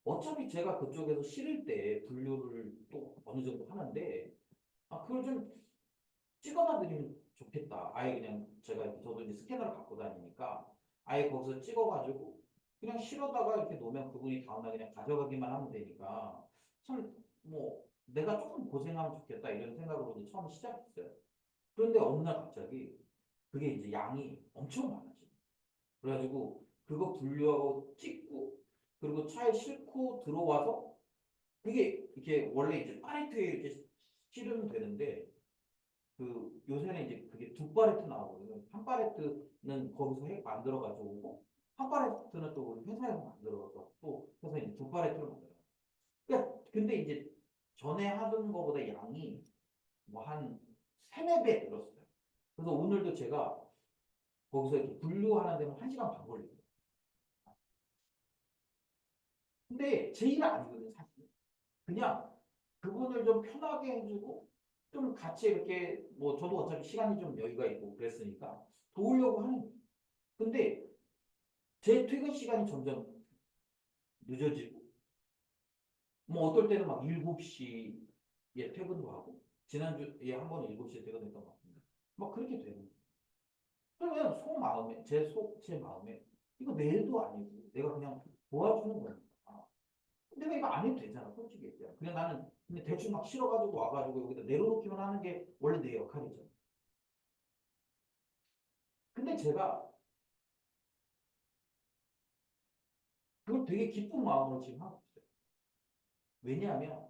어차피 제가 그쪽에서 실을 때 분류를 또 어느 정도 하는데 그걸 좀 찍어다 드리면 좋겠다. 아예 그냥 제가 저도 이제 스캐너를 갖고 다니니까 아예 거기서 찍어가지고 그냥 실어다가 이렇게 놓으면 그분이 다음날 그냥 가져가기만 하면 되니까 참 뭐 내가 조금 고생하면 좋겠다 이런 생각으로 이제 처음 시작했어요. 그런데 어느 날 갑자기 그게 이제 양이 엄청 많아지. 그래가지고 그거 분류하고 찍고 그리고 차에 싣고 들어와서 그게 이렇게 원래 이제 파레트에 이렇게 실으면 되는데 요새는 이제 그게 두 팔레트 나오거든요. 한 팔레트는 거기서 만들어 가지고 오고 한 팔레트는 또 우리 회사에서 만들어서 또 해서 이제 두 팔레트를 만들어요. 그러니까 근데 이제 전에 하던 거보다 양이 뭐 한 세네 배 늘었어요. 그래서 오늘도 제가 거기서 이렇게 분류하는 데는 1시간 반 걸려요. 근데 제 일은 아니거든요, 사실. 그냥 그분을 좀 편하게 해주고 좀 같이 이렇게 뭐 저도 어차피 시간이 좀 여유가 있고 그랬으니까 도우려고 하는 거예요. 근데 제 퇴근 시간이 점점 늦어지고 뭐 어떨 때는 막 7시에 퇴근도 하고 지난주에 한 번은 7시에 퇴근했던 것 같은데 막 그렇게 되는 거예요. 그러면 속마음에 제 마음에 이거 내 일도 아니고 내가 그냥 도와주는 거니까 내가 이거 안 해도 되잖아 솔직히 얘기하면. 그냥 나는 근데 대충 막 실어가지고 와가지고 여기다 내려놓기만 하는 게 원래 내 역할이죠. 근데 제가 그걸 되게 기쁜 마음으로 지금 하고 있어요. 왜냐하면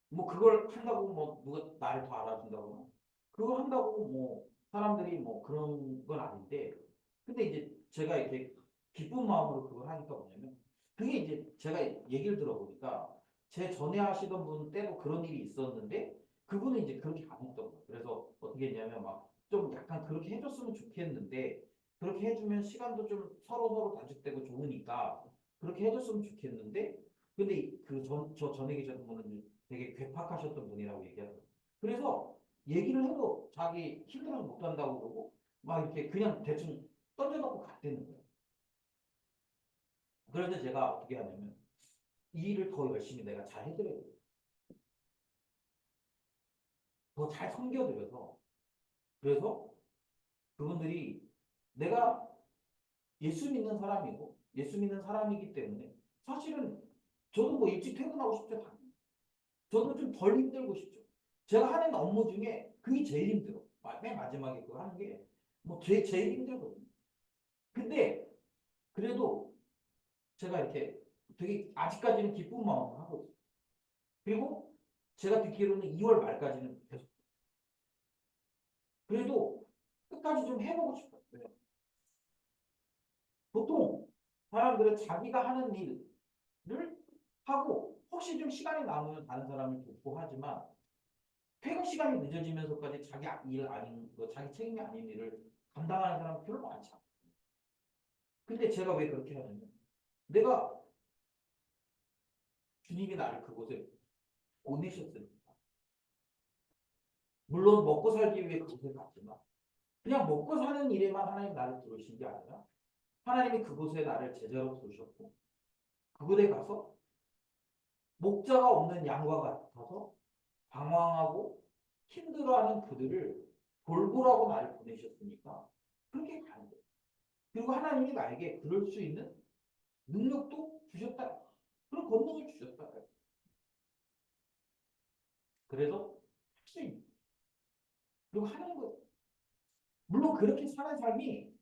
뭐 그걸 한다고 뭐 누가 나를 더 알아준다거나 그걸 한다고 뭐 사람들이 뭐 그런 건 아닌데 근데 이제 제가 이렇게 기쁜 마음으로 그걸 하니까 뭐냐면 그게 이제 제가 얘기를 들어보니까 제 전에 하시던 분 때도 그런 일이 있었는데 그분은 이제 그렇게 안 했던 거예요. 그래서 어떻게 했냐면 막 좀 약간 그렇게 해줬으면 좋겠는데 그렇게 해주면 시간도 좀 서로 단축되고 좋으니까 그렇게 해줬으면 좋겠는데 근데 저 전에 계셨던 분은 되게 괴팍하셨던 분이라고 얘기하더라고요. 그래서 얘기를 해도 자기 힘들어서 못한다고 그러고 막 이렇게 그냥 대충 던져놓고 갔다는 거예요. 그런데 제가 어떻게 하냐면 이 일을 더 열심히 내가 잘 해드려야 돼요. 더 잘 섬겨드려서 그래서 그분들이 내가 예수 믿는 사람이고 예수 믿는 사람이기 때문에 사실은 저도 뭐 일찍 퇴근하고 싶죠. 당연히. 저도 좀 덜 힘들고 싶죠. 제가 하는 업무 중에 그게 제일 힘들어. 맨 마지막에 그거 하는 게 뭐 제일 힘들거든요. 근데 그래도 제가 이렇게 되게 아직까지는 기쁜 마음으로 하고 있어요. 그리고 제가 듣기로는 2월 말까지는 계속 그래도 끝까지 좀 해보고 싶어요. 네. 보통 사람들은 자기가 하는 일을 하고 혹시 좀 시간이 남으면 다른 사람을 돕고 하지만 퇴근 시간이 늦어지면서까지 자기 일 아닌 거, 자기 책임이 아닌 일을 감당하는 사람은 별로 많지 않아요. 근데 제가 왜 그렇게 하냐면 내가 주님이 나를 그곳에 보내셨으니까 물론 먹고 살기 위해 그곳에 갔지만 그냥 먹고 사는 일에만 하나님 나를 부르신 게 아니라 하나님이 그곳에 나를 제자로 부르셨고 그곳에 가서 목자가 없는 양과 같아서 방황하고 힘들어하는 그들을 돌보라고 나를 보내셨으니까 그렇게 가는 거예요. 그리고 하나님이 나에게 그럴 수 있는 능력도 주셨다. 그런 권능을 주셨다. 그래서 할수 있는 그리고 하는 거예요. 물론 그렇게 사는 삶이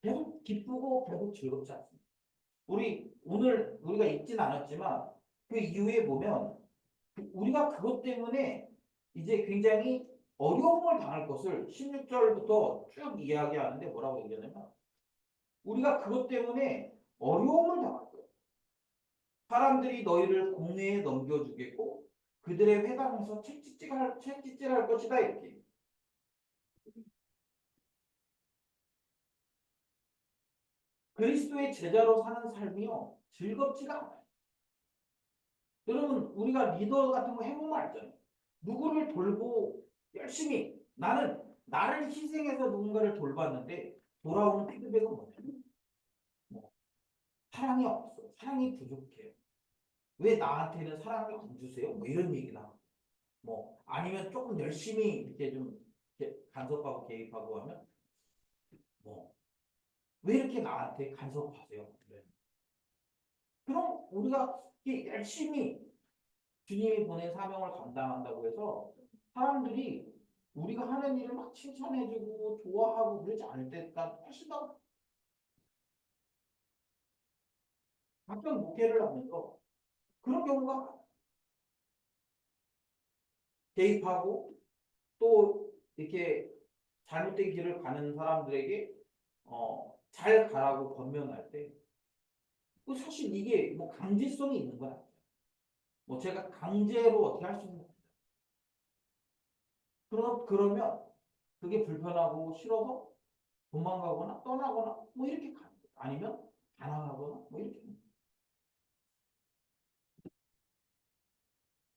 계속 기쁘고 계속 즐겁지 않습니다. 오늘 우리가 읽진 않았지만 그 이후에 보면 우리가 그것 때문에 이제 굉장히 어려움을 당할 것을 16절부터 쭉 이야기하는데 뭐라고 얘기하냐면 우리가 그것 때문에 어려움을 당할 거예요. 사람들이 너희를 공회에 넘겨주겠고 그들의 회당에서 채찍질할 것이다 이렇게. 그리스도의 제자로 사는 삶이요 즐겁지가 않아요. 여러분 우리가 리더 같은 거 해보면 알잖아요. 누구를 돌보 열심히 나는 나를 희생해서 누군가를 돌봤는데 돌아오는 피드백은 뭐냐면 뭐, 사랑이 없어. 사랑이 부족해요. 왜 나한테는 사랑을 안 주세요? 뭐 이런 얘기나 뭐 아니면 조금 열심히 이렇게 좀 이렇게 간섭하고 개입하고 하면 뭐 왜 이렇게 나한테 간섭하세요? 네. 그럼 우리가 이렇게 열심히 주님이 보낸 사명을 감당한다고 해서 사람들이 우리가 하는 일을 막 칭찬해주고 좋아하고 그러지 않을 때가 훨씬 더 가끔 목회를 하면서 그런 경우가 개입하고 또 이렇게 잘못된 길을 가는 사람들에게 잘 가라고 권면할 때 사실 이게 뭐 강제성이 있는 건 아니에요. 뭐 제가 강제로 어떻게 할 수 있는 건 그러면 그게 불편하고 싫어서 도망가거나 떠나거나 뭐 이렇게 가는 거예요. 아니면 반항하거나 뭐 이렇게.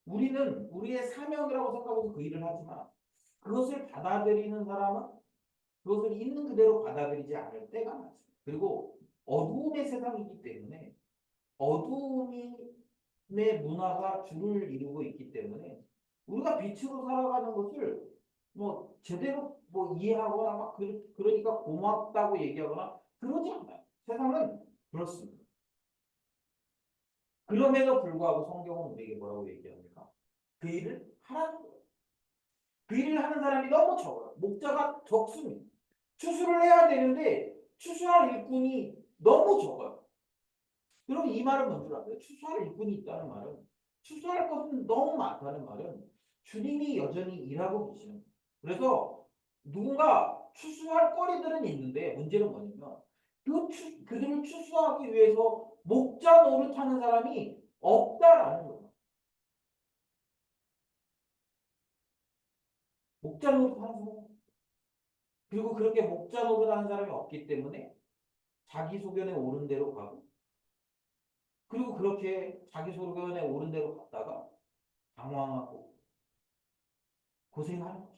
우리는 우리의 사명이라고 생각하고 그 일을 하지만 그것을 받아들이는 사람은 그것을 있는 그대로 받아들이지 않을 때가 많습니다. 그리고 어두움의 세상이기 때문에 어두움의 문화가 주를 이루고 있기 때문에 우리가 빛으로 살아가는 것을 뭐 제대로 뭐 이해하거나 막 그러니까 고맙다고 얘기하거나 그러지 않아요. 세상은 그렇습니다. 그럼에도 불구하고 성경은 우리에게 뭐라고 얘기합니까? 그 일을 하라는 거예요. 그 일을 하는 사람이 너무 적어요. 목자가 적습니다. 추수를 해야 되는데 추수할 일꾼이 너무 적어요. 그럼 이 말은 뭔줄 알아요? 추수할 일꾼이 있다는 말은 추수할 것은 너무 많다는 말은 주님이 여전히 일하고 계시는 거예요. 그래서 누군가 추수할 거리들은 있는데 문제는 뭐냐면 그 그들을 추수하기 위해서 목자 노릇하는 사람이 없다라는 거예요. 목자 노릇하는 사람. 그리고 그렇게 목자 노릇하는 사람이 없기 때문에 자기 소견에 옳은 대로 가고, 그리고 그렇게 자기 소견에 옳은 대로 갔다가 당황하고 고생하는 거죠.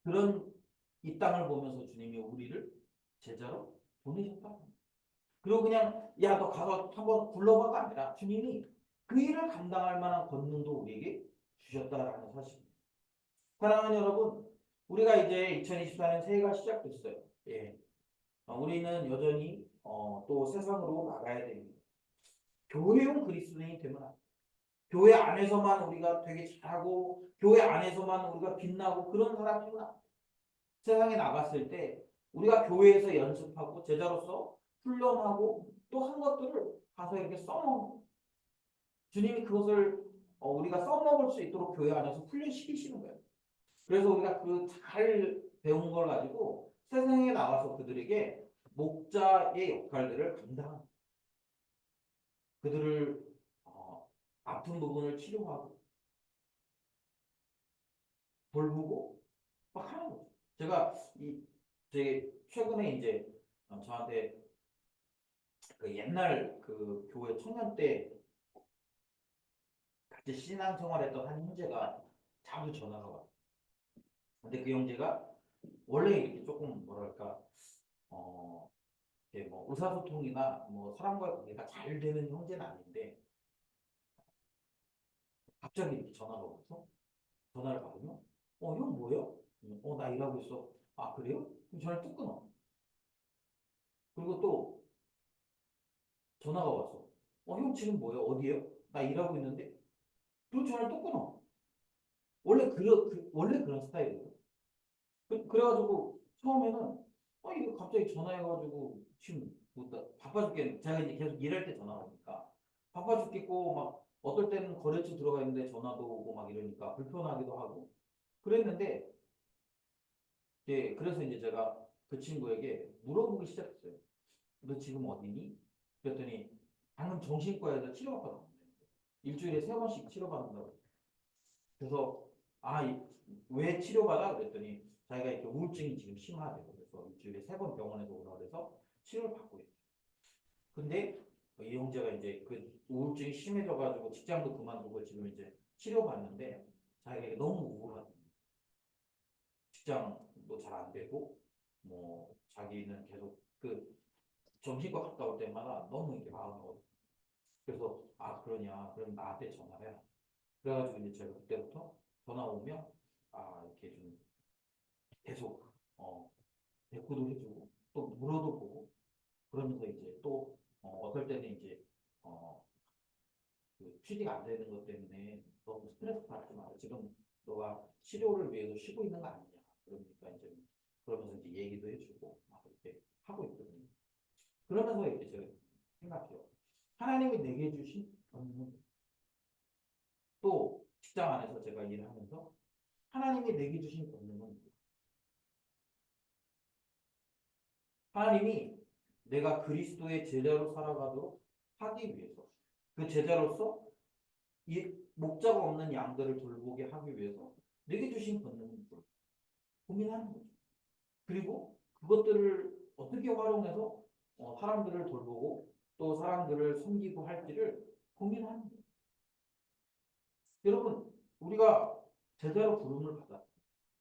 그런 이 땅을 보면서 주님이 우리를 제자로 보내셨다. 그리고 그냥 야 너 가서 한번 굴러봐가 아니라 주님이 그 일을 감당할 만한 권능도 우리에게 주셨다라는 사실입니다. 사랑하는 여러분, 우리가 이제 2024년 새해가 시작됐어요. 예. 우리는 여전히 또 세상으로 나가야 됩니다. 교회용 그리스도인이 되면 안 돼요. 교회 안에서만 우리가 되게 잘하고 교회 안에서만 우리가 빛나고 그런 사람이면 안 돼요. 세상에 나갔을 때 우리가 교회에서 연습하고 제자로서 훈련하고 또 한 것들을 가서 이렇게 써먹는, 주님이 그것을 우리가 써먹을 수 있도록 교회 안에서 훈련시키시는 거예요. 그래서 우리가 그 잘 배운 걸 가지고 세상에 나와서 그들에게 목자의 역할들을 감당하는, 그들을 아픈 부분을 치료하고 돌보고 막 하는 거죠. 제가 제 최근에 이제 저한테 그 옛날 그 교회 청년 때 같이 신앙생활했던 한 형제가 자주 전화가 와요. 근데 그 형제가 원래 이렇게 조금 뭐랄까 이렇게 뭐 의사소통이나 뭐 사람과의 관계가 잘 되는 형제는 아닌데 갑자기 이렇게 전화가 와서 전화를 받으면 형 뭐예요? 나 일하고 있어. 아 그래요? 그럼 전화를 뚝 끊어. 그리고 또 전화가 와서 형 지금 뭐예요? 어디에요? 나 일하고 있는데. 그리고 전화를 또 끊어. 원래 그런 스타일이에요. 그래가지고 처음에는 이거 갑자기 전화해가지고 지금 바빠 죽겠네. 제가 이제 계속 일할 때 전화가 오니까 바빠 죽겠고 막 어떨 때는 거래처 들어가 있는데 전화도 오고 막 이러니까 불편하기도 하고 그랬는데 그래서 이제 제가 그 친구에게 물어보기 시작했어요. 너 지금 어디니? 그랬더니 방금 정신과에서 치료받고 나왔는데 일주일에 3번씩 치료받는다고. 그래서 왜 치료받아? 그랬더니 자기가 이렇게 우울증이 지금 심하대요. 그래서 일주일에 3번 병원에서 오라 그래서 치료를 받고 있대요. 근데 이 형제가 이제 그 우울증이 심해져가지고 직장도 그만두고 지금 이제 치료받는데 자기가 너무 우울하대. 직장도 잘 안 되고 뭐 자기는 계속 그 정신과 갔다 올 때마다 너무 이렇게 마음이 그래서 그러냐 그럼 나한테 전화해. 그래가지고 이제 제가 그때부터 전화 오면 이렇게 좀 계속 대꾸도 해주고 또 물어도 보고 그러면서 이제 또 어떨 때는 이제 그 취지가 안 되는 것 때문에 너무 스트레스 받지 마. 지금 너가 치료를 위해서 쉬고 있는 거 아니냐. 그러니까 이제 그러면서 이제 얘기도 해주고 막 이렇게 하고 있거든요. 그러면서 이렇게 제가 생각해요. 하나님이 내게 주신 권능, 또 직장 안에서 제가 일을 하면서 하나님이 내게 주신 권능은 하나님이 내가 그리스도의 제자로 살아가도록 하기 위해서 그 제자로서 이 목자가 없는 양들을 돌보게 하기 위해서 내게 주신 권능은 고민하는 거죠. 그리고 그것들을 어떻게 활용해서 사람들을 돌보고 또 사람들을 섬기고 할지를 고민하는 거예요. 여러분, 우리가 제자로 부름을 받아.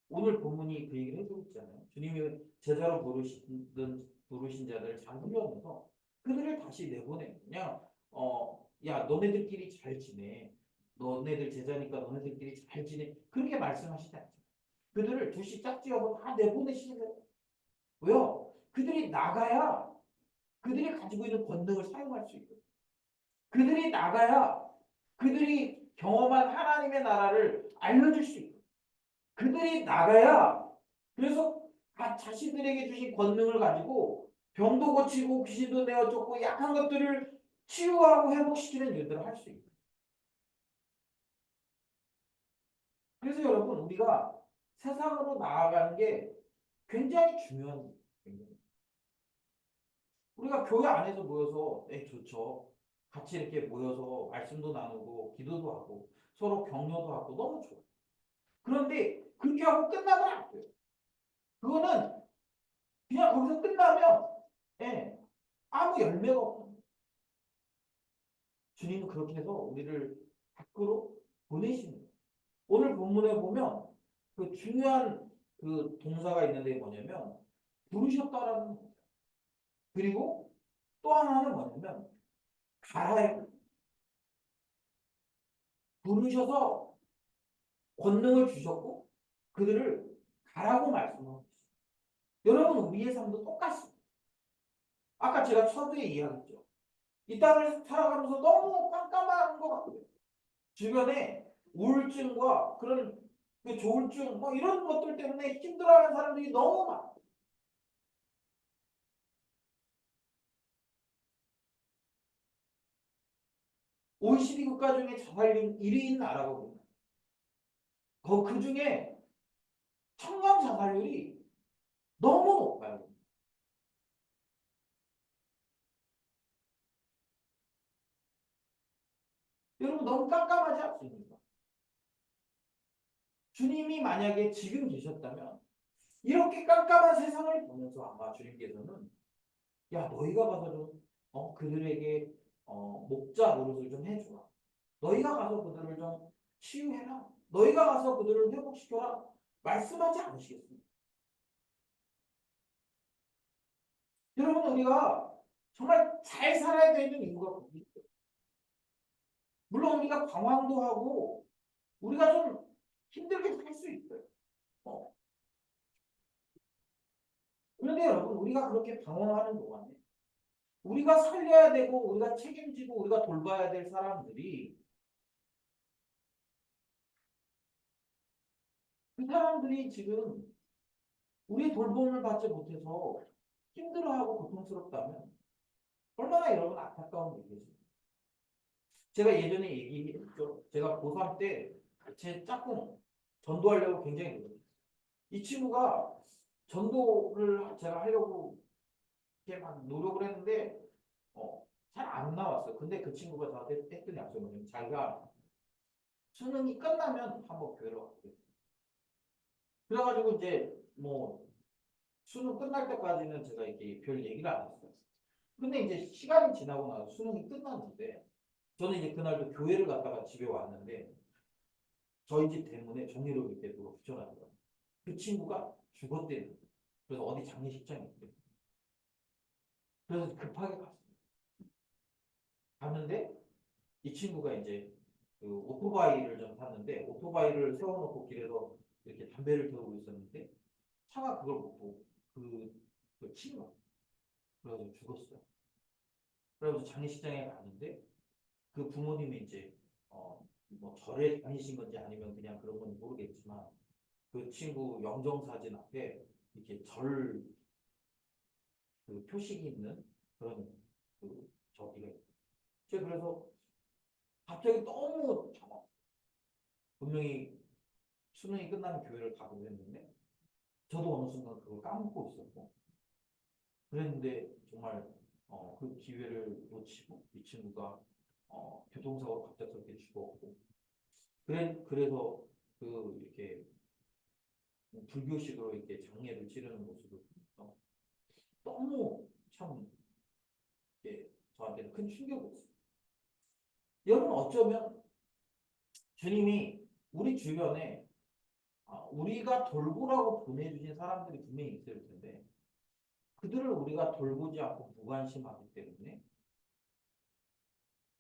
오늘 본문이 그 얘기를 해주고 있잖아요. 주님이 제자로 부르신 자들을 잘 훈련해서 그들을 다시 내보내. 그냥 야 너네들끼리 잘 지내. 너네들 제자니까 너네들끼리 잘 지내. 그렇게 말씀하시지 않죠. 그들을 두시 짝지어서 다 내보내시는 거예요. 왜요? 그들이 나가야 그들이 가지고 있는 권능을 사용할 수 있고 그들이 나가야 그들이 경험한 하나님의 나라를 알려줄 수 있고 그들이 나가야 그래서 자신들에게 주신 권능을 가지고 병도 고치고 귀신도 내어 쫓고 약한 것들을 치유하고 회복시키는 일들을 할 수 있고 그래서 여러분 우리가 세상으로 나아가는 게 굉장히 중요한 거예요. 우리가 교회 안에서 모여서 네, 좋죠. 같이 이렇게 모여서 말씀도 나누고 기도도 하고 서로 격려도 하고 너무 좋아요. 그런데 그렇게 하고 끝나면 안 돼요. 그거는 그냥 거기서 끝나면 예, 아무 열매가 없어요. 주님은 그렇게 해서 우리를 밖으로 보내시는 거예요. 오늘 본문에 보면 그 중요한 그 동사가 있는데 뭐냐면 부르셨다라는 거예요. 그리고 또 하나는 뭐냐면 가라요. 부르셔서 권능을 주셨고 그들을 가라고 말씀하고 있어요. 여러분 우리의 삶도 똑같습니다. 아까 제가 서두에 이야기했죠. 이 땅을 살아가면서 너무 깜깜한 것 같아요. 주변에 우울증과 그런 그 조울증 뭐 이런 것들 때문에 힘들어하는 사람들이 너무 많아요. OECD 국가 중에 자살률 1위인 나라거든요. 그 중에 청년 자살률이 너무 높아요. 여러분 너무 깜깜하지 않습니까? 주님이 만약에 지금 계셨다면 이렇게 깜깜한 세상을 보면서 아마 주님께서는 야 너희가 가서 좀 그들에게 목자 노릇을 좀 해주라. 너희가 가서 그들을 좀 치유해라. 너희가 가서 그들을 회복시켜라. 말씀하지 않으시겠습니까? 여러분 우리가 정말 잘 살아야 되는 이유가 거기 있어요. 물론 우리가 방황도 하고 우리가 좀 힘들게 살 수 있어요. 어. 그런데 여러분 우리가 그렇게 방황하는 동안에 우리가 살려야 되고 우리가 책임지고 우리가 돌봐야 될 사람들이 그 사람들이 지금 우리 돌봄을 받지 못해서 힘들어하고 고통스럽다면 얼마나 여러분 안타까운 일이겠어요. 제가 예전에 얘기했죠. 제가 고3 때 제 짝꿍 전도하려고 굉장히 노력했어요. 이 친구가 전도를 제가 하려고 이렇게 막 노력을 했는데 잘 안 나왔어요. 근데 그 친구가 저한테 했던 약속은 자기가 수능이 끝나면 한번 교회로 갈게요. 그래가지고 이제 뭐 수능 끝날 때까지는 제가 이렇게 별 얘기를 안 했어요. 근데 이제 시간이 지나고 나서 수능이 끝났는데 저는 이제 그날도 교회를 갔다가 집에 왔는데 저희 집 대문에 종이로 이렇게 누가 붙여놨더라고요. 그 친구가 죽었대요. 그래서 어디 장례식장에 있대요. 그래서 급하게 갔어요. 갔는데 이 친구가 이제 그 오토바이를 좀 탔는데 오토바이를 세워놓고 길에서 이렇게 담배를 태우고 있었는데 차가 그걸 못 보고 그걸 친 거야. 그래서 죽었어요. 그래서 장례식장에 갔는데 그 부모님이 이제 뭐 절에 다니신 건지 아니면 그냥 그런 건지 모르겠지만 그 친구 영정사진 앞에 이렇게 절 그 표식이 있는 그런 그 저기가 있어요. 제가 그래서 갑자기 너무 분명히 수능이 끝나면 교회를 가기로 했는데 저도 어느 순간 그걸 까먹고 있었고 그랬는데 정말 그 기회를 놓치고 이 친구가 교통사고로 갑작스럽게 죽었고 그래서 그 이렇게 불교식으로 이렇게 장례를 치르는 모습을 보면서 너무 참 이게 저한테는 큰 충격이었어요. 여러분 어쩌면 주님이 우리 주변에 우리가 돌보라고 보내주신 사람들이 분명히 있을 텐데 그들을 우리가 돌보지 않고 무관심하기 때문에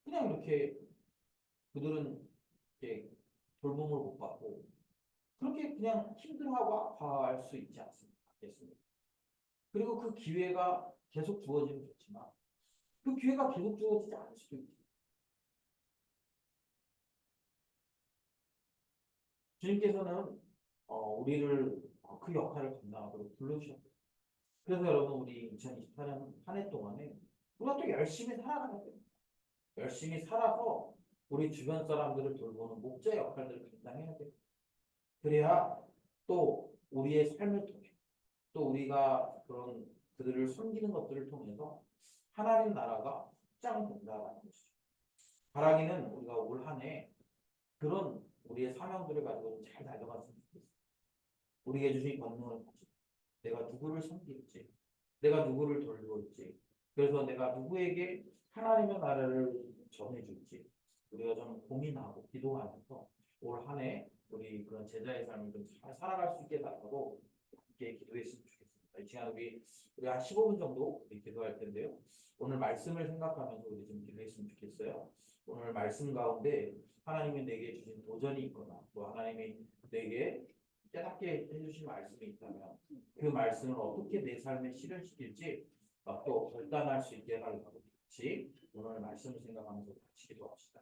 그냥 이렇게 그들은 이렇게 돌봄을 못 받고 그렇게 그냥 힘들어하고 아파할 수 있지 않습니까? 그리고 그 기회가 계속 주어지면 좋지만 그 기회가 계속 주어지지 않을 수도 있죠. 주님께서는 우리를 그 역할을 감당하도록 불러주셨고 그래서 여러분 우리 2024년 한 해 동안에 우리가 또 열심히 살아가야 돼요. 열심히 살아서 우리 주변 사람들을 돌보는 목자 역할들을 감당해야 돼요. 그래야 또 우리의 삶을 통해 또 우리가 그런 그들을 섬기는 것들을 통해서 하나님 나라가 확장된다는 것이죠. 바라기는 우리가 올 한 해 그런 우리의 사명들을 가지고 잘 달려갔으면 좋겠어요. 우리에게 주신 권능을 가지고 내가 누구를 섬길지, 내가 누구를 돌볼지, 그래서 내가 누구에게 하나님의 나라를 전해줄지 우리가 좀 고민하고 기도하면서 올 한 해 우리 그런 제자의 삶을 좀 잘 살아갈 수 있게 달라고 함께 기도했으면 좋겠습니다. 이 시간 우리 한 15분 정도 우리 기도할 텐데요. 오늘 말씀을 생각하면서 우리 좀 기도했으면 좋겠어요. 오늘 말씀 가운데 하나님이 내게 주신 도전이 있거나 또 하나님이 내게 깨닫게 해주신 말씀이 있다면 그 말씀을 어떻게 내 삶에 실현시킬지 또 결단할 수 있게 하려고 같이 오늘 말씀을 생각하면서 같이 기도합시다.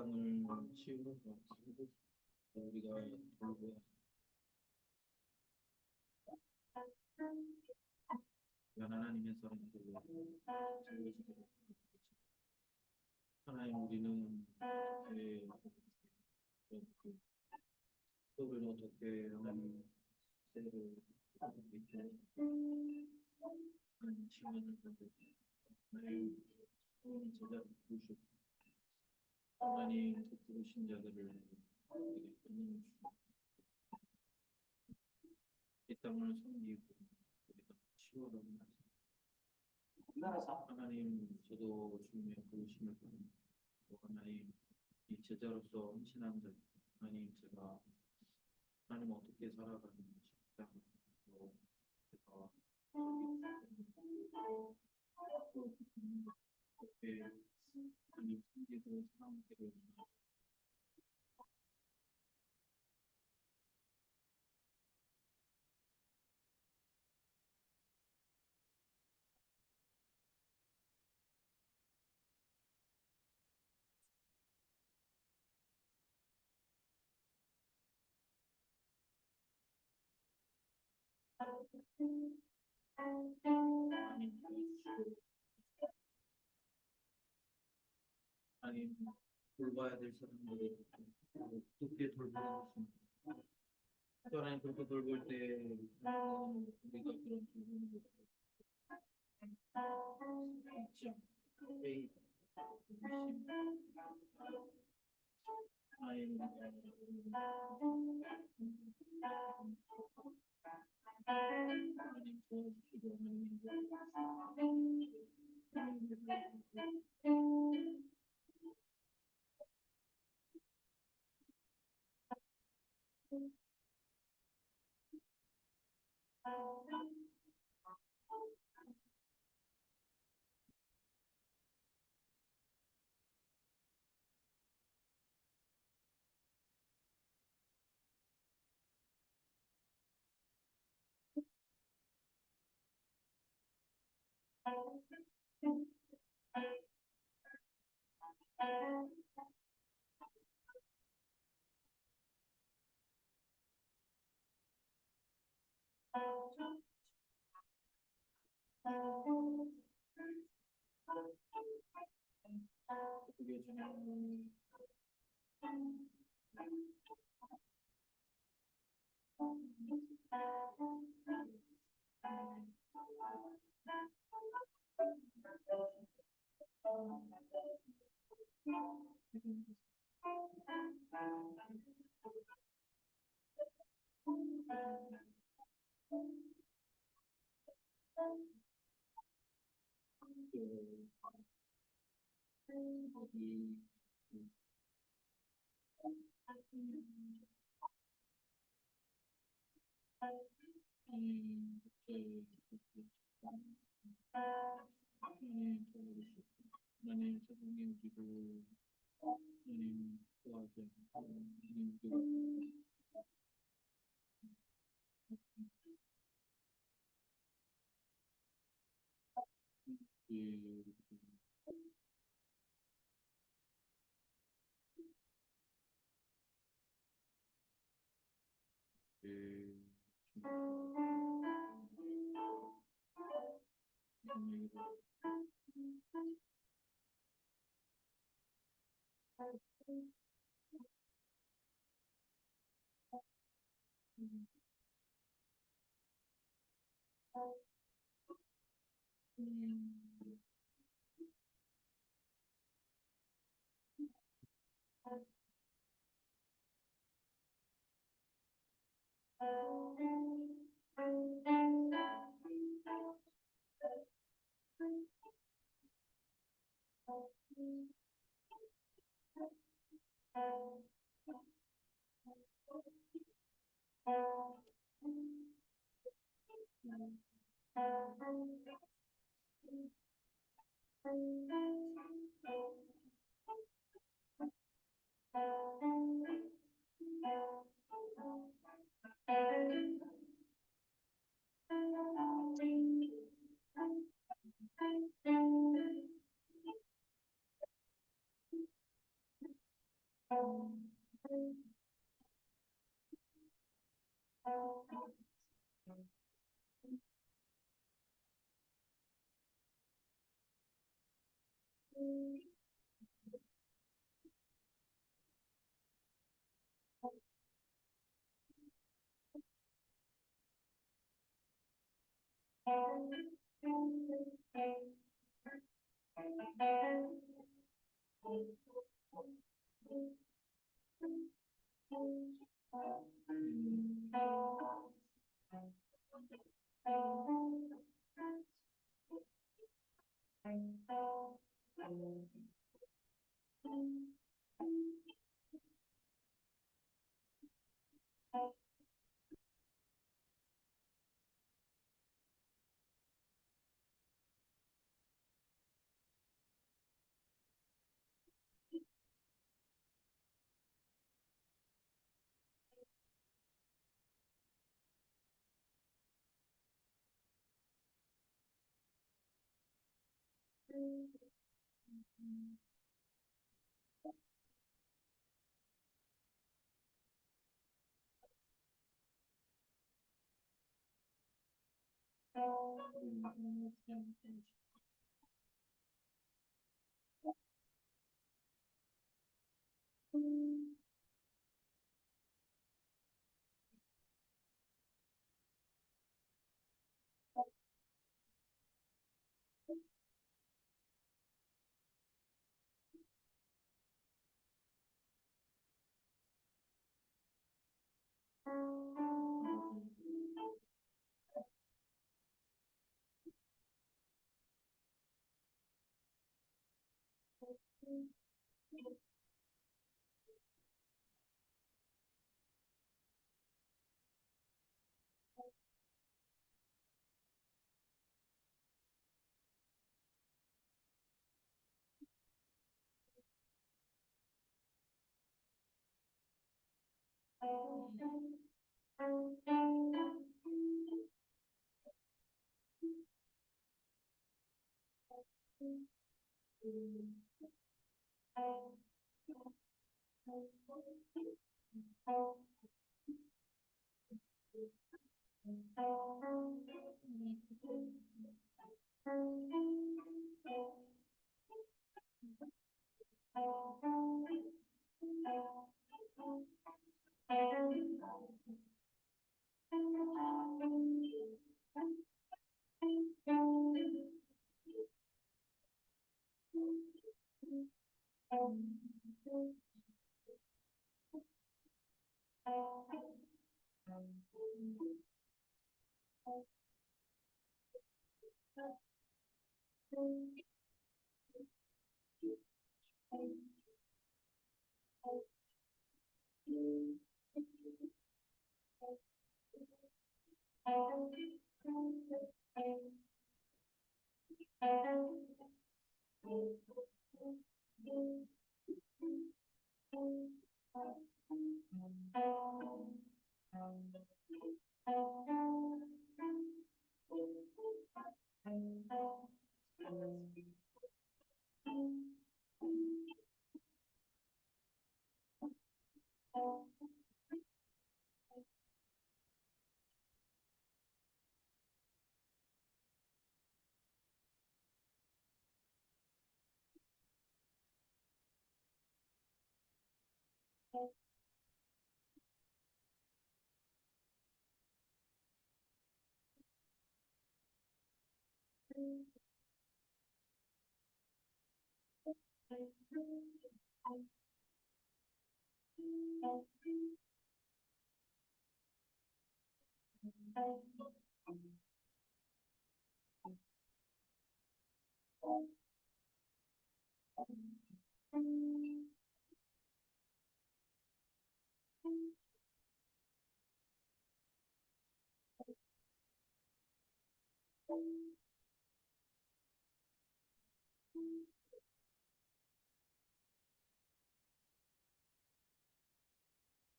땅을 치우는 것으로 우리가 돌보아 하나님의 사람들을 하나님 우리는 그 속을 어떻게 하나님 때를 밑에 하나님 시간을 가지고 하나님 제자를 부르시고 하나님 부르신 자들을 우리에게 권능을 주시고 이 땅을 섬기고 우리가 치워라고 말씀. 하나님 저도 주님의 부르심을 받는 하나님 이 제자로서 헌신한 자 하나님 제가 하나님 어떻게 살아가는지 제가 어떻게 하나님 섬기고 사랑하기를 하나님 도와주시고 하나님 돌봐야 될 사람들을 어떻게 돌보는 것입니다. 또 하나님 그렇게 돌볼 때 우리가 그런 돌보는 것을 잊지 않고 매일 하나님 도와주시고 그게 주님 하나님 도와주시고 하나님 세상에 우리를 하나님 도와주시고 하나님 우리가 그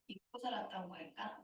잊고 살았던 걸까?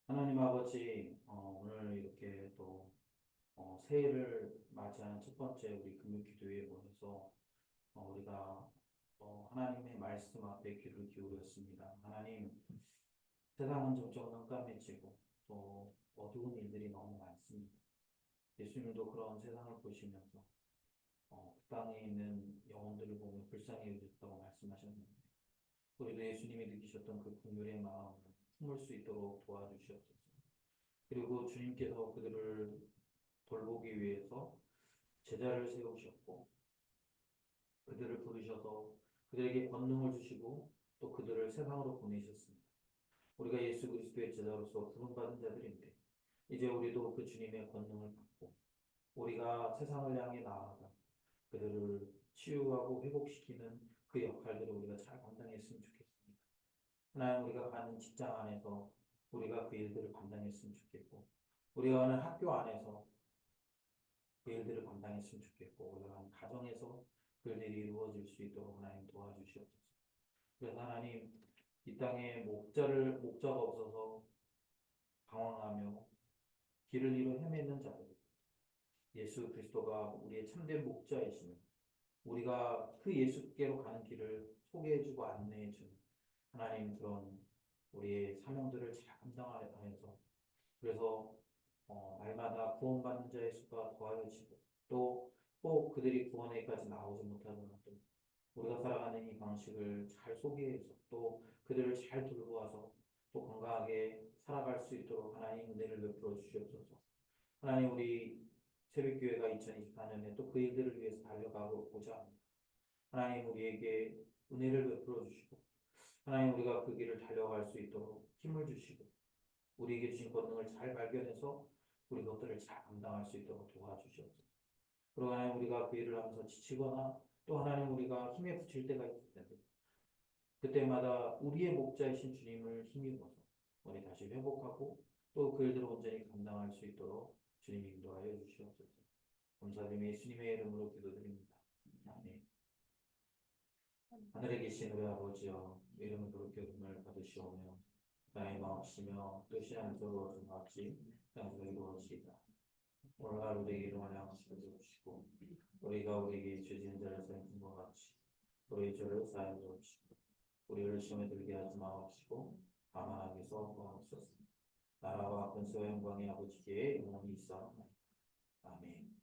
하나님 아버지, 오늘 이렇게 또 새해를 맞이하는 첫 번째 우리 금요 기도에 모여서 우리가 하나님의 말씀 앞에 귀를 기울였습니다. 하나님, 세상은 점점 깜깜해지고 또 어두운 일들이 너무 많습니다. 예수님도 그런 세상을 보시면서 그 땅에 있는 영혼들을 보며 불쌍히 여기셨다고 말씀하셨는데 우리도 예수님이 느끼셨던 그 긍휼의 마음을 품을 수 있도록 도와주시옵소서. 그리고 주님께서 그들을 돌보기 위해서 제자를 세우셨고 그들을 부르셔서 그들에게 권능을 주시고 또 그들을 세상으로 보내셨습니다. 우리가 예수 그리스도의 제자로서 부름받은 자들인데 이제 우리도 그 주님의 권능을 받고 우리가 세상을 향해 나아가 그들을 치유하고 회복시키는 그 역할들을 우리가 잘 감당했으면 좋겠습니다. 하나님, 우리가 가는 직장 안에서 우리가 그 일들을 감당했으면 좋겠고 우리가 가는 학교 안에서 그 일들을 감당했으면 좋겠고 우리가 가는 가정에서 그 일들이 이루어질 수 있도록 하나님 도와주시옵소서. 그래서 하나님, 이 땅에 목자가 없어서 방황하며 길을 잃어 헤매는 자들, 예수 그리스도가 우리의 참된 목자이시며 우리가 그 예수께로 가는 길을 소개해주고 안내해주는 하나님, 그런 우리의 사명들을 잘 감당하면서 그래서 날마다 구원받는 자의 수가 더하여지고 또 꼭 그들이 구원에까지 나오지 못하더라도 우리가 살아가는 이 방식을 잘 소개해서 또 그들을 잘 돌보아서 또 건강하게 살아갈 수 있도록 하나님 은혜를 베풀어 주시옵소서. 하나님, 우리 새벽교회가 2024년에 또 그 일들을 위해서 달려가고자 합니다. 하나님, 우리에게 은혜를 베풀어 주시고 하나님, 우리가 그 길을 달려갈 수 있도록 힘을 주시고 우리에게 주신 권능을 잘 발견해서 우리 것들을 잘 감당할 수 있도록 도와주시옵소서. 그리고 하나님, 우리가 그 일을 하면서 지치거나 또 하나님 우리가 힘에 부칠 때가 있을 텐데 그때마다 우리의 목자이신 주님을 힘입어서 우리 다시 회복하고 또 그 일들을 온전히 감당할 수 있도록 주님 인도하여 주시옵소서. 감사드리며 예수님의 이름으로 기도드립니다. 아멘. 하늘에 계신 우리 아버지여, 이름을 그렇게 은혜를 받으시오며 나의 마음씨며 뜻이 안서로 같이 땅에서 이루어지이다. 오늘 하루 우리에게 일용할 양식을 주시고 우리가 우리에게 죄 지은 자를 사하는 것 같이 우리의 죄를 사하여 주시고 우리를 시험에 들게 하지 마옵시고 다만 악에서 구하옵소서. 나라와 권세와 영광의 아버지께 영원히 있사옵나이다. 아멘.